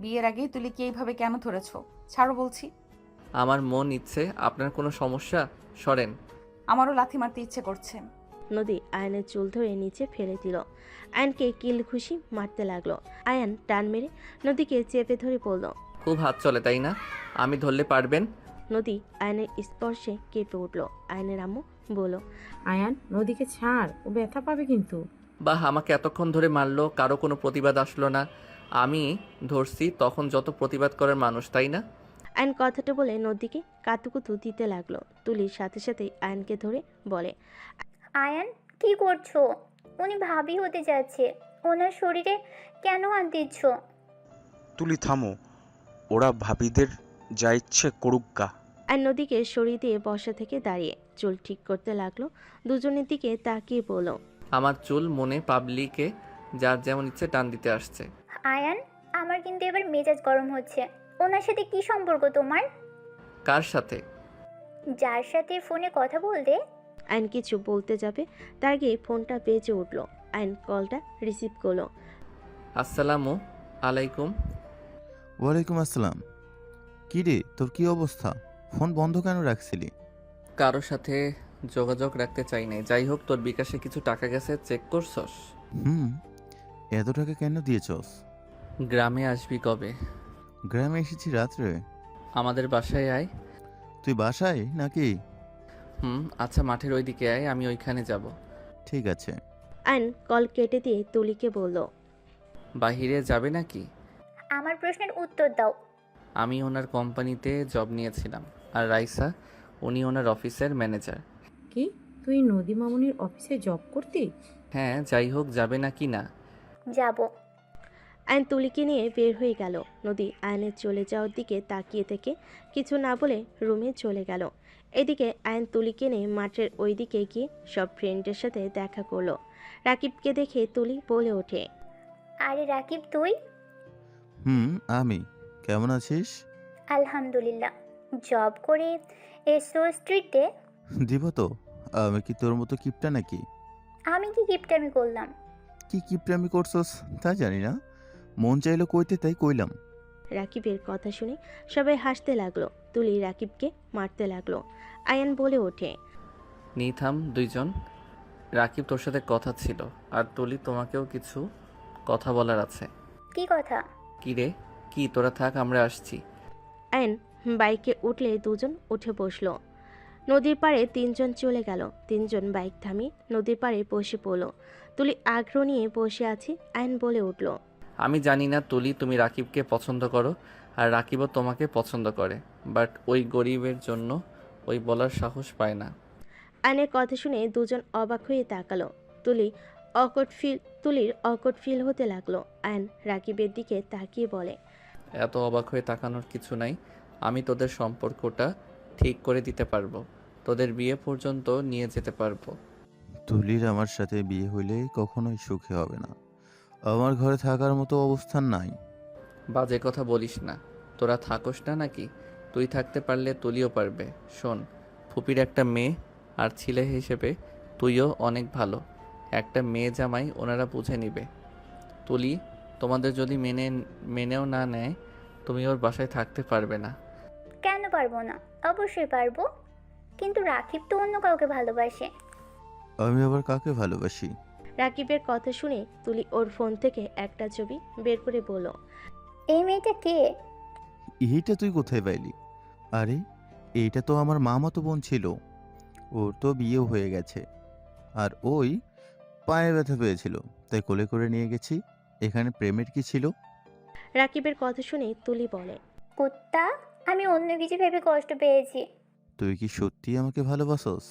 বিয়ের আগেই তুলি কি এইভাবে কেন ধরেছ? ছাড়ো বলছি। আমার মন ইচ্ছে। আপনার কোনো সমস্যা? সরেন। আমারও লাথি মারতে ইচ্ছে করছে। নদী আয়নের চুল ধরে নিচে ফেলে দিল। আয়নকে কিল ঘুষি মারতে লাগলো। আয়ন টান মেরে নদীকে চেপে ধরে বলল, খুব হাত চলে তাই না? আমি ধরলে পারবেন? নদী আয়নের স্পর্শে কেঁপে উঠল। আয়নের আম্মু বলল, আয়ান নদীকে ছাড়, ও ব্যথা পাবে কিন্তু। বাহ, আমাকে এতক্ষণ ধরে মারলো, কারো কোনো প্রতিবাদ আসলো না। আমি ধরছি তখন যত প্রতিবাদ করার মানুষ, তাই না? আয়ন কথাটা বলে নদীকে কাতুকুতু দিতে লাগলো। তুলির সাথে সাথে আয়নকে ধরে বলে, আয়ান, কি করছো? উনি ভাবি হতে যাচ্ছে, ওনার শরীরে কেন হাত দিচ্ছ? তুলি থামো, ওরা ভাবিদের যা ইচ্ছে করুক গা। আর নদীকে সরিয়ে দিয়ে বসা থেকে দাঁড়িয়ে চুল ঠিক করতে লাগলো। দুজনের দিকে তাকিয়ে বলল, আমার চুল মনে পাবলিকে যার যেমন ইচ্ছে টান দিতে আসছে। আয়ান, আমার কিন্তু এবার মেজাজ গরম হচ্ছে। ওনার সাথে কি সম্পর্ক তোমার? কার সাথে? যার সাথে ফোনে কথা বলতে। আইন কিছু বলতে যাবে তার আগে ফোনটা বেজে উঠল। আইন কলটা রিসিভ করলো। আসসালামু আলাইকুম। ওয়ালাইকুম আসসালাম। কি রে, তোর কি অবস্থা? ফোন বন্ধ কেন রাখছিলি? কারোর সাথে যোগাযোগ রাখতে চাই নাই। যাই হোক, তোর বিকাশে কিছু টাকা গেছে, চেক করছস? এত টাকা কেন দিয়েছস? গ্রামে আসবি কবে? গ্রামে এসেছি রাত্রে। আমাদের বাসায় আয়। তুই বাসায় নাকি? আচ্ছা, মাঠের ওইদিকে আয়, আমি ওইখানে যাব। ঠিক আছে। আইন কল কেটে দিয়ে তুলিকে বলল, বাহিরে যাবে নাকি? আমার প্রশ্নের উত্তর দাও। আমি ওনার কোম্পানিতে জব নিয়েছিলাম, আর রাইসা উনি ওনার অফিসের ম্যানেজার। কি, তুই নদী মামুনির অফিসে জব করতি? হ্যাঁ, যাই হোক, যাবে নাকি না? যাব। আইন তুলিকে নিয়ে বের হয়ে গেল। নদী আয়নের চলে যাওয়ার দিকে তাকিয়ে থেকে কিছু না বলে রুমে চলে গেল। এদিকে আয়ন তুলিকে নিয়ে মাঠের ওই দিকে গিয়ে সব ফ্রেন্ডের সাথে দেখা করলো। রাকিবকে দেখে তুলি বলে ওঠে, আরে রাকিব, তুই? আমি। কেমন আছিস? আলহামদুলিল্লাহ। জব করে এসো স্ট্রিটে? দিব তো। আমি কি তোর মতো কিপটা নাকি? আমি কি গিফটামি করলাম? কি কিপটামি করছস তা জানি না, মন চাইলো কইতে তাই কইলাম। রাকিবের কথা শুনে সবাই হাসতে লাগলো। তুলি রাকিবকে মারতে লাগলো। আয়ান বলে ওঠে, নিথাম দুইজন। রাকিব, তোর সাথে কথা ছিল, আর তুলি তোমাকেও কিছু কথা বলার আছে। কি কথা? কি রে? কি, তোরা থাক, আমরা আসছি। আয়ন বাইকে উঠলে দুজন উঠে বসলো। নদীর পাড়ে তিনজন চলে গেল। তিনজন বাইক থামিয়ে নদীর পাড়ে বসে পড়লো। তুলি আগ্রহ নিয়ে বসে আছে। আয়ন বলে উঠল, আমি জানি না তুলি, তুমি রাকিবকে পছন্দ করো, আর রাকিবও তোমাকে পছন্দ করে, বাট ওই গরিবের জন্য ওই বলার সাহস পায় না। আয়নের কথা শুনে দুজন অবাক হয়ে তাকালো। তুলির অকট ফিল হতে লাগলো। আয়ন রাকিবের দিকে তাকিয়ে বলে, এত অবাক হয়ে তাকানোর কিছু নাই। আমি তোদের সম্পর্কটা ঠিক করে দিতে পারবো, তোদের বিয়ে পর্যন্ত নিয়ে যেতে পারবো। তুলির আমার সাথে বিয়ে হইলে কখনোই সুখী হবে না। আমার ঘরে থাকার মতো অবস্থান নাই। বাজে কথা বলিস না। তোরা থাকোস না নাকি? তুই থাকতে পারলে তুলিও পারবে। শোন, ফুপির একটা মেয়ে, আর ছেলে হিসেবে তুইও অনেক ভালো। একটা মেয়ে জামাই ওনারা বুঝে নিবে। তুলি, তোমাদের যদি মেনেও না নেয়, তুমি ওর বাসায় থাকতে পারবে না। কেন পারবো না? অবশ্যই পারবো, কিন্তু রাকিব তো অন্য কাউকে ভালোবাসে। আমি আবার কাকে ভালোবাসি? রাকিবের কথা শুনে তুলি ওর ফোন থেকে একটা ছবি বের করে বলল, এই মেয়েটা কে? এইটা তুই কোথায় পাইলি? আরে, এইটা তো আমার মামাতো বোন ছিল, ওর তো বিয়েও হয়ে গেছে। আর ওই পায়ে ব্যথা পেয়েছিল, তাই কোলে করে নিয়ে গেছি। এখানে প্রেমের কি ছিল? রাকিবের কথা শুনে তুলি বলে, কুত্তা, আমি অন্য কিছু ভেবে কষ্ট পেয়েছি। তুই কি সত্যি আমাকে ভালোবাসোস?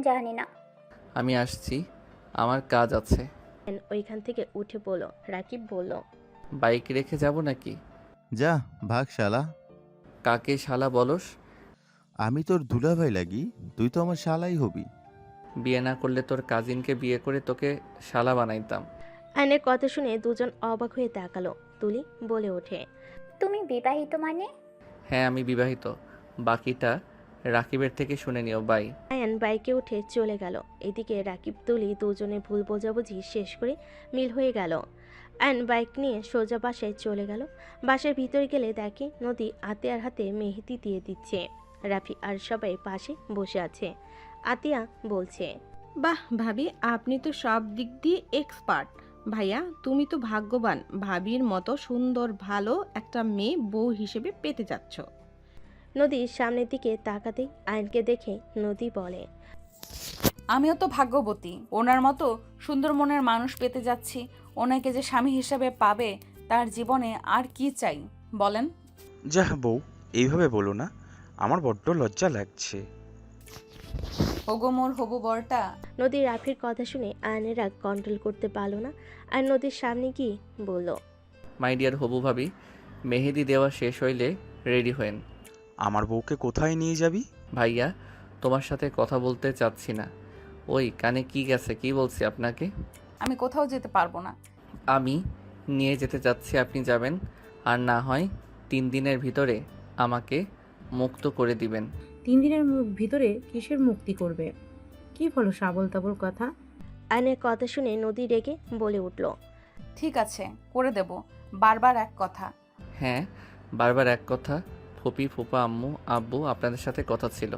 জানি না। আমি আসছি, আমার কাজ আছে। আয়ান ওইখান থেকে উঠে পড়ল। রাকিব বলল, বাইক রেখে যাব নাকি? যা ভাগ শালা। কাকে শালা বলস? আমি তোর দুলাভাই লাগি, তুই তো আমার শালাই হবি। বিয়ে না করলে তোর কাজিনকে বিয়ে করে তোকে শালা বানাইতাম। আয়নের কথা শুনে দুজন অবাক হয়ে তাকালো। তুলি বলে ওঠে, তুমি বিবাহিত মানে? হ্যাঁ, আমি বিবাহিত। বাকিটা রাকিবের থেকে শুনে নিও। বাই। আয়ান বাইকে উঠে চলে গেল। এদিকে রাকিব তুলি দুজনে ভুল বোঝাবুঝি শেষ করে মিল হয়ে গেল। আয়ান বাইক নিয়ে সোজা বাসায় চলে গেল। বাসার ভিতরে গেলে দেখে নদী আতিয়ার হাতে মেহেদি দিয়ে দিচ্ছে। রাফি আর সবাই পাশে বসে আছে। আতিয়া বলছে, বাহ ভাবি, আপনি তো সব দিক দিয়ে এক্সপার্ট। ভাইয়া তুমি তো ভাগ্যবান, ভাবির মতো সুন্দর ভালো একটা মেয়ে বউ হিসেবে পেতে যাচ্ছ। নদীর সামনের দিকে তাকাতেই আয়নকে দেখে নদী বলে, আমিও তো ভাগ্যবতী, ওনার মতো সুন্দর মনের মানুষ পেতে যাচ্ছি। ওনাকে যে স্বামী হিসেবে পাবে, তার জীবনে আর কি চাই বলেন? যাহ বউ, এইভাবে বলো না, আমার বড্ড লজ্জা লাগছে। ওগো মোর হবু বরটা। নদীর রাফির কথা শুনে আয়নের রাগ কন্ট্রোল করতে পারলো না। আর নদীর সামনে গিয়ে বলল, মাই ডিয়ার হবু ভাবি, মেহেদি দেওয়া শেষ হইলে রেডি হয়েন। আমার বউকে কোথায় নিয়ে যাবি? ভাইয়া, তোমার সাথে কথা বলতে চাচ্ছি না। ওই কানে কি গেছে? কি বলছি আপনাকে? আমি কোথাও যেতে পারবো না। আমি নিয়ে যেতে চাচ্ছি, আপনি যাবেন। আর না হয় 3 দিনের ভিতরে আমাকে মুক্ত করে দিবেন। 3 দিনের ভিতরে কিসের মুক্তি করবে? কি বলো সাবল তাবল কথা? আয়নের কথা শুনে নদী রেগে বলে উঠল, ঠিক আছে, করে দেব। বারবার এক কথা। হ্যাঁ, বারবার এক কথা। ফুপি, ফুপা, আম্মু, আব্বু, আপনাদের সাথে কথা ছিল।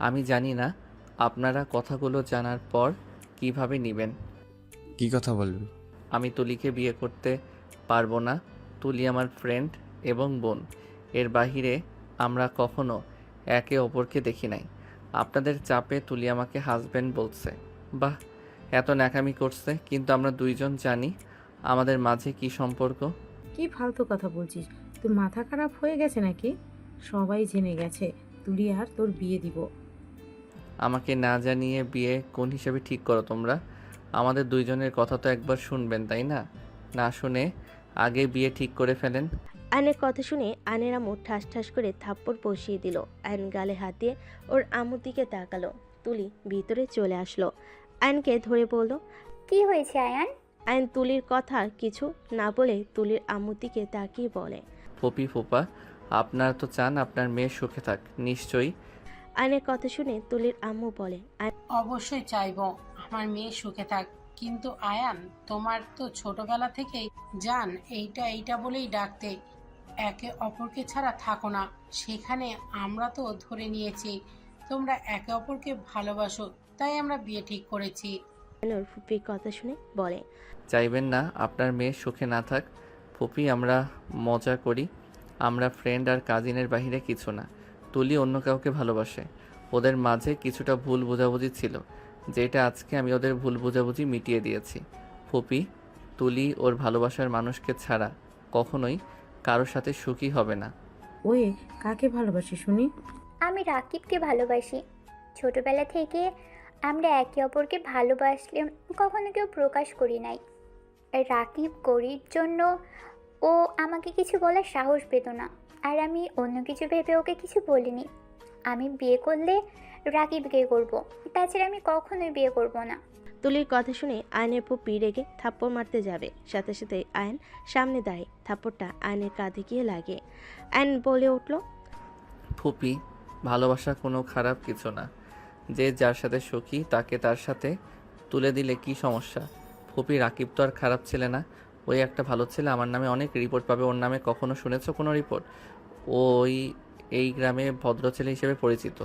আমি জানি না আপনারা কথাগুলো জানার পর কিভাবে নেবেন। কি কথা বলবি? আমি তুলিকে বিয়ে করতে পারবো না। তুলি আমার ফ্রেন্ড এবং বোন। এর বাহিরে আমরা কখনো একে অপরকে দেখি নাই। আপনাদের চাপে তুলি আমাকে হাজব্যান্ড বলছে। বাহ, এত ন্যাকামি করছে, কিন্তু আমরা দুইজন জানি আমাদের মাঝে কি সম্পর্ক। কি ফালতু কথা বলছিস? তোর মাথা খারাপ হয়ে গেছে নাকি? সবাই জেনে গেছে তুলি আর তোর বিয়ে দিব। আমাকে না জানিয়ে বিয়ে কোন হিসেবে ঠিক করো তোমরা? আমাদের দুইজনের কথা তো একবার শুনবেন, তাই না? না শুনে আগে বিয়ে ঠিক করে ফেলেন। আয়নের কথা শুনে আয়নের আম্মু ঠাস ঠাস করে থাপ্পড় বসিয়ে দিল। আয়ন গালে হাত দিয়ে ওর আম্মুর দিকে তাকালো। তুলি ভিতরে চলে আসলো। আয়নকে ধরে বলল, কি হয়েছে আয়ান? আয়ন তুলির কথা কিছু না বলে তুলির আম্মুর দিকে তাকিয়ে বলে, ফুপি, ফুপা, আপনারা তো চান আপনার মেয়ে সুখে থাক নিশ্চয়ই। আয়নের কথা শুনে তুলির আম্মু বলে, অবশ্যই চাইবো আমার মেয়ে সুখে থাক, কিন্তু আয়ান তোমার তো ছোটবেলা থেকেই জান এইটা এইটা বলেই ডাকতে, একে অপরকে ছাড়া থাকো না। সেখানে আমরা তো ধরে নিয়েছি তোমরা একে অপরকে ভালোবাসো, তাই আমরা বিয়ে ঠিক করেছি। আয়নের ফুপির কথা শুনে বলে, চাইবেন না আপনার মেয়ে সুখে না থাক? ফুপি, আমরা মজা করি, আমরা ফ্রেন্ড আর কাজিনের বাহিরে কিছু না। তুলি অন্য কাউকে ভালোবাসে। ওদের মাঝে কিছুটা ভুল বোঝাবুঝি ছিল, যেটা আজকে আমি ওদের ভুল বোঝাবুঝি মিটিয়ে দিয়েছি। ফুপি, তুলি ওর ভালোবাসার মানুষকে ছাড়া কখনোই কারোর সাথে সুখী হবে না। ওই কাকে ভালোবাসি শুনি? আমি রাকিবকে ভালোবাসি। ছোটবেলা থেকে আমরা একে অপরকে ভালোবাসলে কখনো কেউ প্রকাশ করি নাই। রাকিব করির জন্য ও আমাকে কিছু বলার সাহস পেত না, আর আমি অন্য কিছু ভেবে ওকে কিছু বলিনি। আমি বিয়ে করলে রাকিবকে করব, তাছাড়া আমি কখনোই বিয়ে করব না। তুলির কথা শুনে আয়নের ফুপি রেগে থাপ্পড় মারতে যাবে, সাথে সাথে আয়ন সামনে দাঁড়িয়ে থাপ্পড়টা আয়নের কাঁধে গিয়ে লাগে। আয়ন বলে উঠল, ফুপি, ভালোবাসা কোনো খারাপ কিছু না। যে যার সাথে সুখী তাকে তার সাথে তুলে দিলে কি সমস্যা? ফুপি, রাকিব তো আর খারাপ ছেলে না, ওই একটা ভালো ছেলে। আমার নামে অনেক রিপোর্ট পাবে ওর নামে। কখনো শুনেছো কোনো রিপোর্ট? ওই এই গ্রামে ভদ্র ছেলে হিসেবে পরিচিত।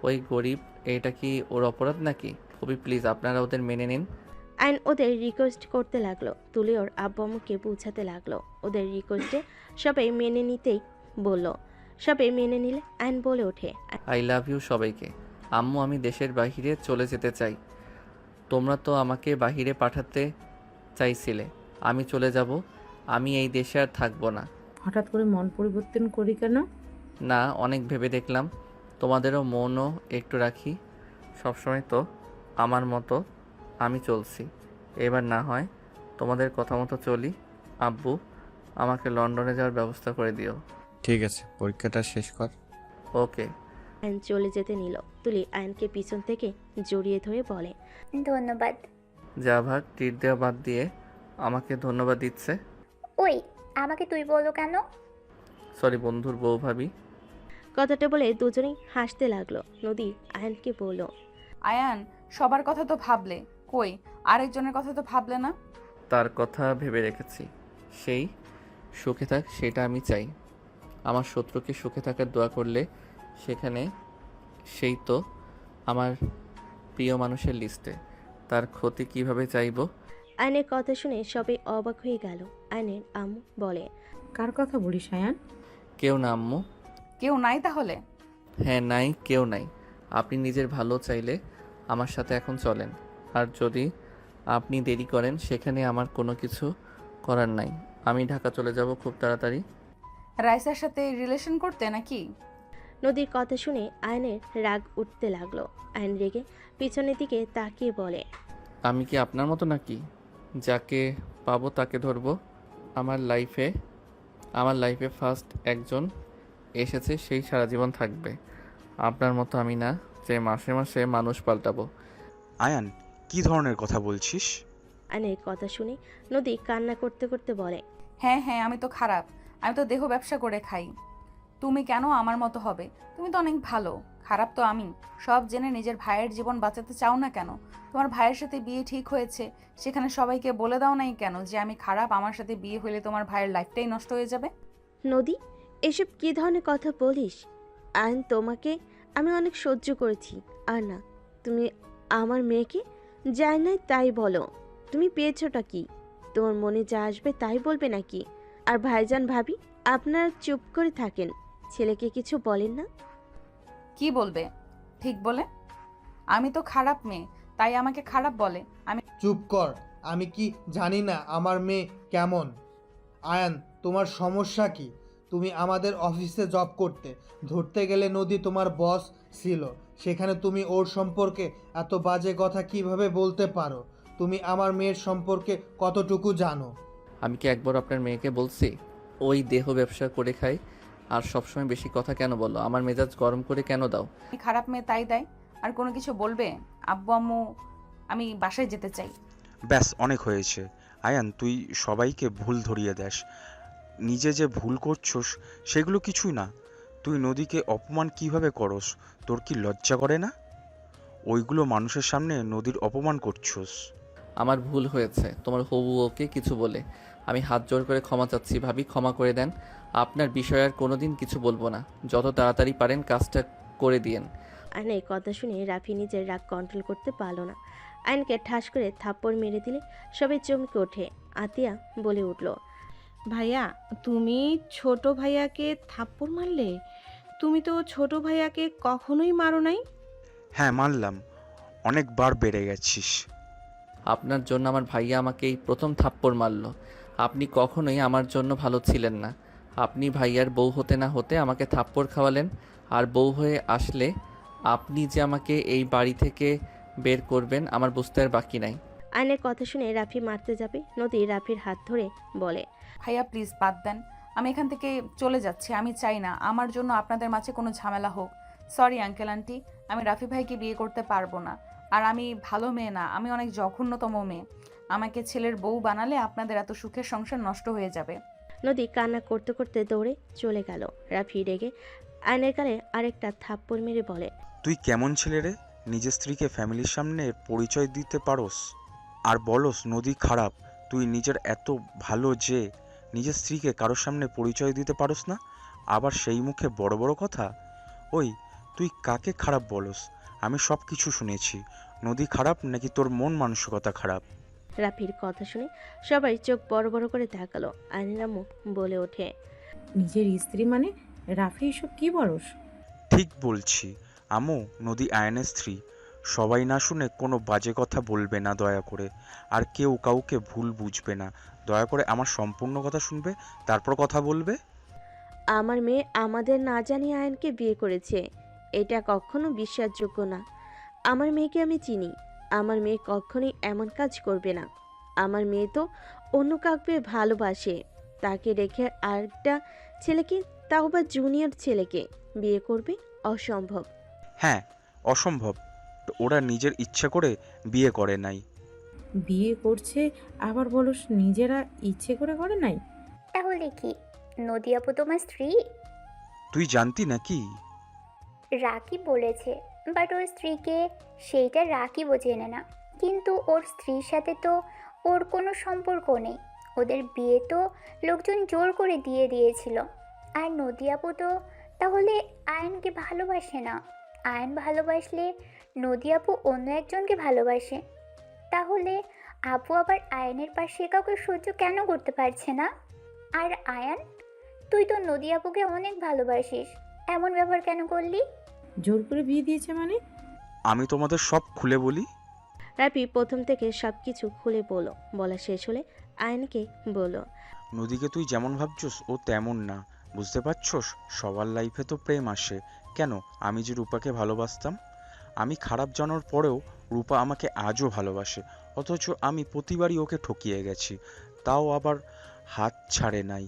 ওই গরিব, এটা কি ওর অপরাধ নাকি? ফুপি প্লিজ, আপনারা ওদের মেনে নিন। আয়ন ওদের রিকোয়েস্ট করতে লাগলো। তুলি ওর আব্বু আম্মুকে বোঝাতে লাগলো। ওদের রিকোয়েস্টে সবাই মেনে নিতেই বলল। সবাই মেনে নিলে আয়ন বলে ওঠে, আই লাভ ইউ সবাইকে। আম্মু, আমি দেশের বাইরে চলে যেতে চাই। তোমরা তো আমাকে বাইরে পাঠাতে চাইছিলে। আমি চলে যাব। আমি এই দেশে আর থাকবো না। হঠাৎ করে মন পরিবর্তন করি কেন? না, অনেক ভেবে দেখলাম তোমাদেরও মনও একটু রাখি। সবসময় তো আমার মতো আমি চলছি, এবার না হয় তোমাদের কথা মতো চলি। আব্বু, আমাকে লন্ডনে যাওয়ার ব্যবস্থা করে দিও। ঠিক আছে, পরীক্ষাটা শেষ কর। ওকে। আয়ন চলে যেতে নিল। তুলি আয়নকে পিছন থেকে জড়িয়ে ধরে বলে, ধন্যবাদ। যা ভাগ, ট্রিট দেওয়া বাদ দিয়ে আমাকে ধন্যবাদ দিচ্ছে। ওই, আমাকে তুই বলো কেন? সরি বন্ধুর বউ ভাবি। কথাটা বলে দুজনেই হাসতে লাগলো। নদী আয়নকে বলল, আয়ান, সবার কথা তো ভাবলে, কই আরেকজনের কথা তো ভাবলে না? তার কথা ভেবে রেখেছি। সেই সুখে থাক, সেটা আমি চাই। আমার শত্রুকে সুখে থাকার দোয়া করলে সেখানে সেই তো আমার প্রিয় মানুষের লিস্টে। তার ক্ষতি কিভাবে চাইবো? আয়নের কথা শুনে সবাই অবাক হয়ে গেল। আয়নের আম্মু বলে, কার কথা বলিস আয়ান? কেউ না আম্মু। কেউ নাই তাহলে? হ্যাঁ, নাই, কেউ নাই। আপনি নিজের ভালো চাইলে আমার সাথে এখন চলেন। আর যদি আপনি দেরি করেন, সেখানে আমার কোনো কিছু করার নাই। আমি ঢাকা চলে যাব খুব তাড়াতাড়ি। রাইসার সাথে রিলেশন করতে নাকি? নদীর কথা শুনে আয়নের রাগ উঠতে লাগলো। আয়ন রেগে পিছনের দিকে তাকিয়ে বলে, আমি কি আপনার মতো নাকি? যাকে পাবো তাকে ধরবো। আমার লাইফে ফার্স্ট একজন এসেছে, সেই সারা জীবন থাকবে। আপনার মতো আমি না যে মাসে মাসে মানুষ পাল্টাবো। আয়ান, কি ধরনের কথা বলছিস? আয়নের কথা শুনে নদী কান্না করতে করতে বলে, হ্যাঁ হ্যাঁ, আমি তো খারাপ। আমি তো দেহ ব্যবসা করে খাই। তুমি কেন আমার মতো হবে? তুমি তো অনেক ভালো। খারাপ তো আমি। সব জেনে নিজের ভাইয়ের জীবন বাঁচাতে চাও না কেন? তোমার ভাইয়ের সাথে বিয়ে ঠিক হয়েছে, সেখানে সবাইকে বলে দাও নাই কেন যে আমি খারাপ? আমার সাথে বিয়ে হলে তোমার ভাইয়ের লাইফটাই নষ্ট হয়ে যাবে। নদী, এসব কি ধরনের কথা বলিস? আয়ন, তোমাকে আমি অনেক সহ্য করেছি। আর না, তুমি আমার মেয়েকে যাই নাই তাই বলো। তুমি পেয়েছোটা কি? তোমার মনে যা আসবে তাই বলবে নাকি? আর ভাইজান ভাবি, আপনারা চুপ করে থাকেন, ছেলেকে কিছু বলেন না। কি বলবে? ঠিক বলে। আমি তো খারাপ মেয়ে, তাই আমাকে খারাপ বলে। আমি চুপ কর। আমি কি জানি না আমার মেয়ে কেমন? আয়ান, তোমার সমস্যা কি? তুমি আমাদের অফিসে জব করতে, ধরতে গেলে নদী তোমার বস ছিল, সেখানে তুমি ওর সম্পর্কে এত বাজে কথা কিভাবে বলতে পারো? তুমি আমার মেয়ের সম্পর্কে কতটুকু জানো? আমি কি একবার আপনার মেয়েকে বলছি ওই দেহ ব্যবসা করে খাই? আর সবসময় বেশি কথা কেন বলো? আমার মেজাজ গরম করে কেন দাও? খারাপ মেয়ে তাই দেয়। আর কোনো কিছু বলবে? আব্বু আম্মু, আমি বাসায় যেতে চাই। ব্যাস, অনেক হয়েছে। আয়ান, তুই সবাইকে ভুল ধরিয়ে দেস। নিজে যে ভুল করছস সেগুলো কিছুই না। তুই নদীকে অপমান কিভাবে করস? তোর কি লজ্জা করে না? ওইগুলো মানুষের সামনে নদীর অপমান করছস। আমার ভুল হয়েছে তোমার হবু ওকে কিছু বলে। আমি হাত জোর করে ক্ষমা চাচ্ছি ভাবি, ক্ষমা করে দেন। আপনার বিষয়ে আর কোনোদিন কিছু বলবো না। যত তাড়াতাড়ি পারেন কাজটা করে দিয়েন। আয়নের কথা শুনে রাফি নিজের রাগ কন্ট্রোল করতে পারল না। আয়নকে ঠাস করে থাপ্পড় মেরে দিলে সবাই চমকে ওঠে। আতিয়া বলে উঠল, ভাইয়া, তুমি ছোট ভাইয়াকে থাপ্পড় মারলে? তুমি তো ছোট ভাইয়াকে কখনোই মারো নাই। হ্যাঁ, মানলাম, অনেকবার বেড়ে গেছিস। আপনার জন্য আমার ভাইয়া আমাকে এই প্রথম থাপ্পড় মারলো। আপনি কখনোই আমার জন্য ভালো ছিলেন না। আপনি ভাইয়ার বউ হতে না হতে আমাকে থাপ্পড় খাওয়ালেন। আর বউ হয়ে আসলে আপনি যে আমাকে এই বাড়ি থেকে বের করবেন আমার বুঝতে আর বাকি নাই। আয়নের কথা শুনে রাফি মারতে যাবে, নদী রাফির হাত ধরে বলে, ভাইয়া প্লিজ বাদ দেন। আমি এখান থেকে চলে যাচ্ছি। আমি চাই না আমার জন্য আপনাদের মাঝে কোনো ঝামেলা হোক। সরি আঙ্কেল আন্টি, আমি রাফি ভাইকে বিয়ে করতে পারবো না। আর আমি ভালো মেয়ে না, আমি অনেক জঘন্যতম মেয়ে। আমাকে ছেলের বউ বানালে আপনাদের এত সুখের সংসার নষ্ট হয়ে যাবে। নদী কান্না করতে করতে দৌড়ে চলে গেল। রাফি রেগে আয়নের গালে আরেকটা থাপ্পড় মেরে বলে, তুই কেমন ছেলে রে? নিজের স্ত্রীকে ফ্যামিলির সামনে পরিচয় দিতে পারোস আর বলস নদী খারাপ? তুই নিজের এত ভালো যে নিজের স্ত্রীকে কারোর সামনে পরিচয় দিতে পারোস না, আবার সেই মুখে বড় বড় কথা। ওই, তুই কাকে খারাপ বলস? আমি সব কিছু শুনেছি। নদী খারাপ নাকি তোর মন মানসিকতা খারাপ? রাফির কথা শুনে সবাই চোখ বড় বড় করে তাকালো। আয়নের আম্মু বলে ওঠে, নিজের স্ত্রী মানে রাফি এসব কি বলস? ঠিক বলছি আম্মু, নদী আয়নের স্ত্রী। সবাই না শুনে কোনো বাজে কথা বলবে না দয়া করে, আর কেউ কাউকে ভুল বুঝবে না। দয়া করে আমার সম্পূর্ণ কথা শুনবে, তারপর কথা বলবে। আমার মেয়ে আমাদের না জানিয়ে আয়নকে বিয়ে করেছে, এটা কখনো বিশ্বাসযোগ্য না। আমার মেয়েকে আমি চিনি, আমার মেয়ে কখনোই এমন কাজ করবে না। আমার মেয়ে তো অন্য কাউকে ভালোবাসে, তাকে রেখে আরেকটা ছেলেকে, তাও বা জুনিয়র ছেলেকে বিয়ে করবে? অসম্ভব। হ্যাঁ, অসম্ভব। ওরা নিজের ইচ্ছে করে বিয়ে করে নাই। বিয়ে করছে আবার বলস নিজেরা ইচ্ছে করে করে নাই? তাহলে কি নদী আপু তোমার স্ত্রী? তুই জানতি নাকি? রাকি বলেছে, বাট ওর স্ত্রীকে সেইটা রাকিবও জেনে না। কিন্তু ওর স্ত্রীর সাথে তো ওর কোনো সম্পর্ক নেই। ওদের বিয়ে তো লোকজন জোর করে দিয়ে দিয়েছিল। আর নদী আপু তো তাহলে আয়নকে ভালোবাসে না। আয়ন ভালোবাসলে নদী আপু অন্য একজনকে ভালোবাসে। তাহলে আপু আবার আয়নের পাশে কাউকে সহ্য কেন করতে পারছে না? আর আয়ান, তুই তো নদী আপুকে অনেক ভালোবাসিস, এমন ব্যবহার কেন করলি? জোর করে বিয়ে দিয়েছে মানে? আমি তোমাদের সব খুলে বলি। রাফি প্রথম থেকে সব কিছু খুলে বলা শেষ হলে আয়নকে বলল, নদীকে তুই যেমন ভাবছস ও তেমন না, বুঝতে পারছস? সবার লাইফে তো প্রেম আসে। কেন, আমি যে রূপাকে ভালোবাসতাম, আমি খারাপ জানার পরেও রূপা আমাকে আজও ভালোবাসে। অথচ আমি প্রতিবারই ওকে ঠকিয়ে গেছি, তাও আবার হাত ছাড়ে নাই।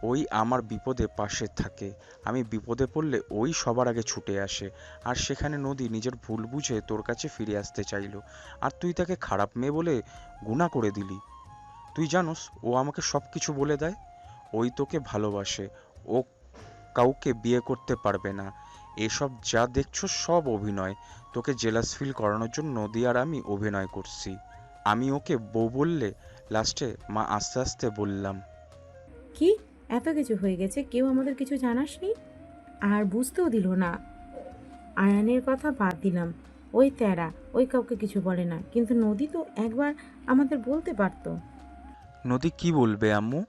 ওই আমার বিপদে পাশে থাকে, আমি বিপদে পড়লে ওই সবার আগে ছুটে আসে। আর সেখানে নদী নিজের ভুল বুঝে তোর কাছে ফিরে আসতে চাইলো, আর তুই তাকে খারাপ মেয়ে বলে গুণা করে দিলি। তুই জানোস ও আমাকে সব কিছু বলে দেয়, ওই তোকে ভালোবাসে, ও কাউকে বিয়ে করতে পারবে না। এসব যা দেখছো সব অভিনয়, তোকে জেলাস ফিল করানোর জন্য নদী আর আমি অভিনয় করছি। আমি ওকে বউ বললে লাস্টে মা আস্তে আস্তে বললাম। কি এত কিছু হয়ে গেছে, কেউ আমাদের কিছু জানাসনি? আর বুঝতেও দিল না? আয়ানের কথা বাদ দিলাম, ওই তেরা, ওই কাউকে কিছু বলে না, কিন্তু নদী তো একবার আমাদের বলতে পারতো। নদী কি বলবে আম্মু?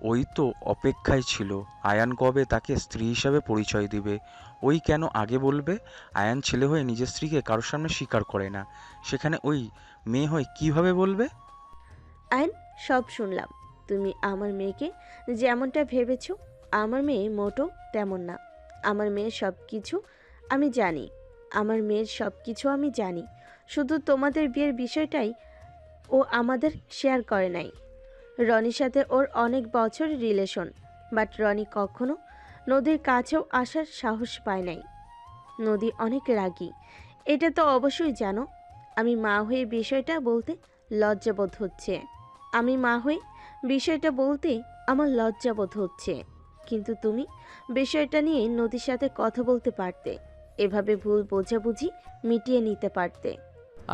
ওই তো অপেক্ষায় ছিল আয়ান কবে তাকে স্ত্রী হিসাবে পরিচয় দিবে। ওই কেন আগে বলবে? আয়ান ছেলে হয়ে নিজের স্ত্রীকে কারোর সামনে স্বীকার করে না, সেখানে ওই মেয়ে হয়ে কিভাবে বলবে? আয়ন, সব শুনলাম। তুমি আমার মেয়েকে যেমনটা ভেবেছ, আমার মেয়ে মোটো তেমন না। আমার মেয়ের সব কিছু আমি জানি, আমার মেয়ের সব কিছু আমি জানি। শুধু তোমাদের বিয়ের বিষয়টাই ও আমাদের শেয়ার করে নাই। রনির সাথে ওর অনেক বছর রিলেশন, বাট রনি কখনো নদীর কাছেও আসার সাহস পায় নাই। নদী অনেক রাগী, এটা তো অবশ্যই জানো। আমি মা হয়ে বিষয়টা বলতে লজ্জাবোধ হচ্ছে। আমি মা হয়ে বিষয়টা বলতে আমার লজ্জাবোধ হচ্ছে। কিন্তু তুমি বিষয়টা নিয়ে নদীর সাথে কথা বলতে পারতে, এভাবে ভুল বোঝাবুঝি মিটিয়ে নিতে পারতে।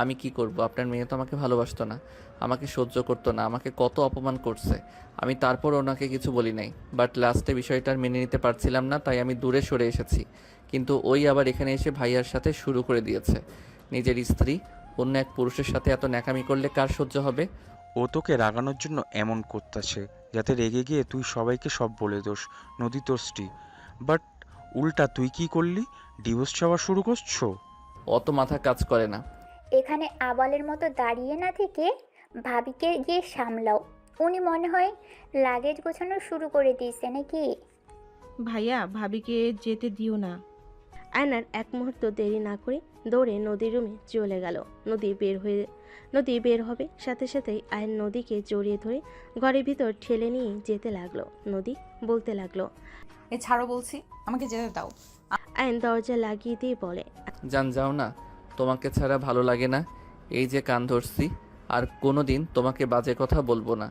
আমি কি করব? আপনার মেয়ে তো আমাকে ভালোবাসতো না, আমাকে সহ্য করতো না, আমাকে কত অপমান করছে। আমি তারপর ওনাকে কিছু বলি নাই, বাট লাস্টে বিষয়টা আর মেনে নিতে পারছিলাম না, তাই আমি দূরে সরে এসেছি। কিন্তু ওই আবার এখানে এসে ভাইয়ার সাথে শুরু করে দিয়েছে। নিজের স্ত্রী অন্য এক পুরুষের সাথে এত ন্যাকামি করলে কার সহ্য হবে? ও তোকে রাগানোর জন্য এমন করতেছে, যাতে রেগে গিয়ে তুই সবাইকে সব বলে দোস নদী তোর স্ত্রী। বাট উল্টা তুই কি করলি? ডিভোর্স চাওয়া শুরু করছো। অত মাথা কাজ করে না। এখানে আবালের মতো দাঁড়িয়ে না থেকে ভাবিকে গিয়ে সামলাও। উনি মনে হয় লাগেজ গোছানো শুরু করে দিয়েছে নাকি? ভাইয়া, ভাবিকে যেতে দিও না। আয়নার এক মুহূর্ত দেরি না করে দৌড়ে নদীর রুমে চলে গেল। নদী বের হবে সাথে সাথেই আয়ন নদীকে জড়িয়ে ধরে ঘরের ভিতর ঠেলে নিয়ে যেতে লাগলো। নদী বলতে লাগলো, এ ছাড়ো বলছি, আমাকে যেতে দাও। আয়ন দরজা লাগিয়ে দিয়ে বলে, জান যাও না, তোমাকে ছাড়া ভালো লাগে না। এই যে কান ধরছি, আর কোনো দিন তোমাকে বাজে কথা বলবো না,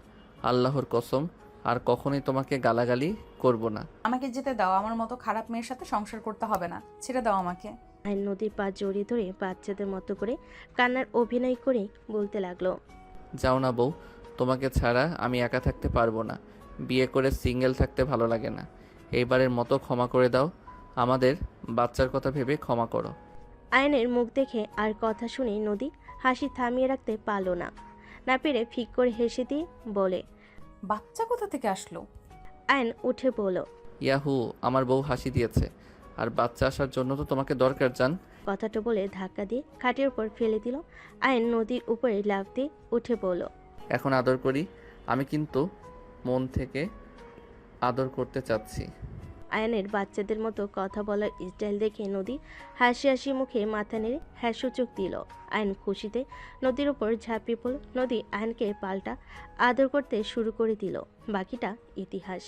আল্লাহর কসম। আর কখনোই তোমাকে গালাগালি করব না। আমাকে যেতে দাও, আমার মতো খারাপ মেয়ের সাথে সংসার করতে হবে না, ছেড়ে দাও আমাকে। আয়ন নদীর পা জড়িয়ে ধরে বাচ্চাদের মতো করে কান্নার অভিনয় করে বলতে লাগলো, যাও না বউ, তোমাকে ছাড়া আমি একা থাকতে পারবো না। বিয়ে করে সিঙ্গেল থাকতে ভালো লাগে না। এইবারের মতো ক্ষমা করে দাও, আমাদের বাচ্চার কথা ভেবে ক্ষমা করো। আয়নের মুখ দেখে আর কথা শুনে নদী হাসি থামিয়ে রাখতে পারল না, না পেরে ফিক করে হেসে দিয়ে বলে, বাচ্চা কোথা থেকে আসলো? আয়ন উঠে বলল, ইয়াহু, আমার বউ হাসি দিয়েছে। আর বাচ্চা আসার জন্য তো তোমাকে দরকার জান। কথাটা বলে ধাক্কা দিয়ে খাটের উপর ফেলে দিল। আয়ন নদীর উপরে লাফ দিয়ে উঠে পড়ল। এখন আদর করি। আমি কিন্তু মন থেকে আদর করতে চাচ্ছি। আয়নের বাচ্চাদের মতো কথা বলার স্টাইল দেখে নদী হাসি হাসি মুখে মাথা নেড়ে হ্যাঁ সূচক দিল। আয়ন খুশিতে নদীর ওপর ঝাঁপিয়ে পড়ল। নদী আয়নকে পাল্টা আদর করতে শুরু করে দিল। বাকিটা ইতিহাস।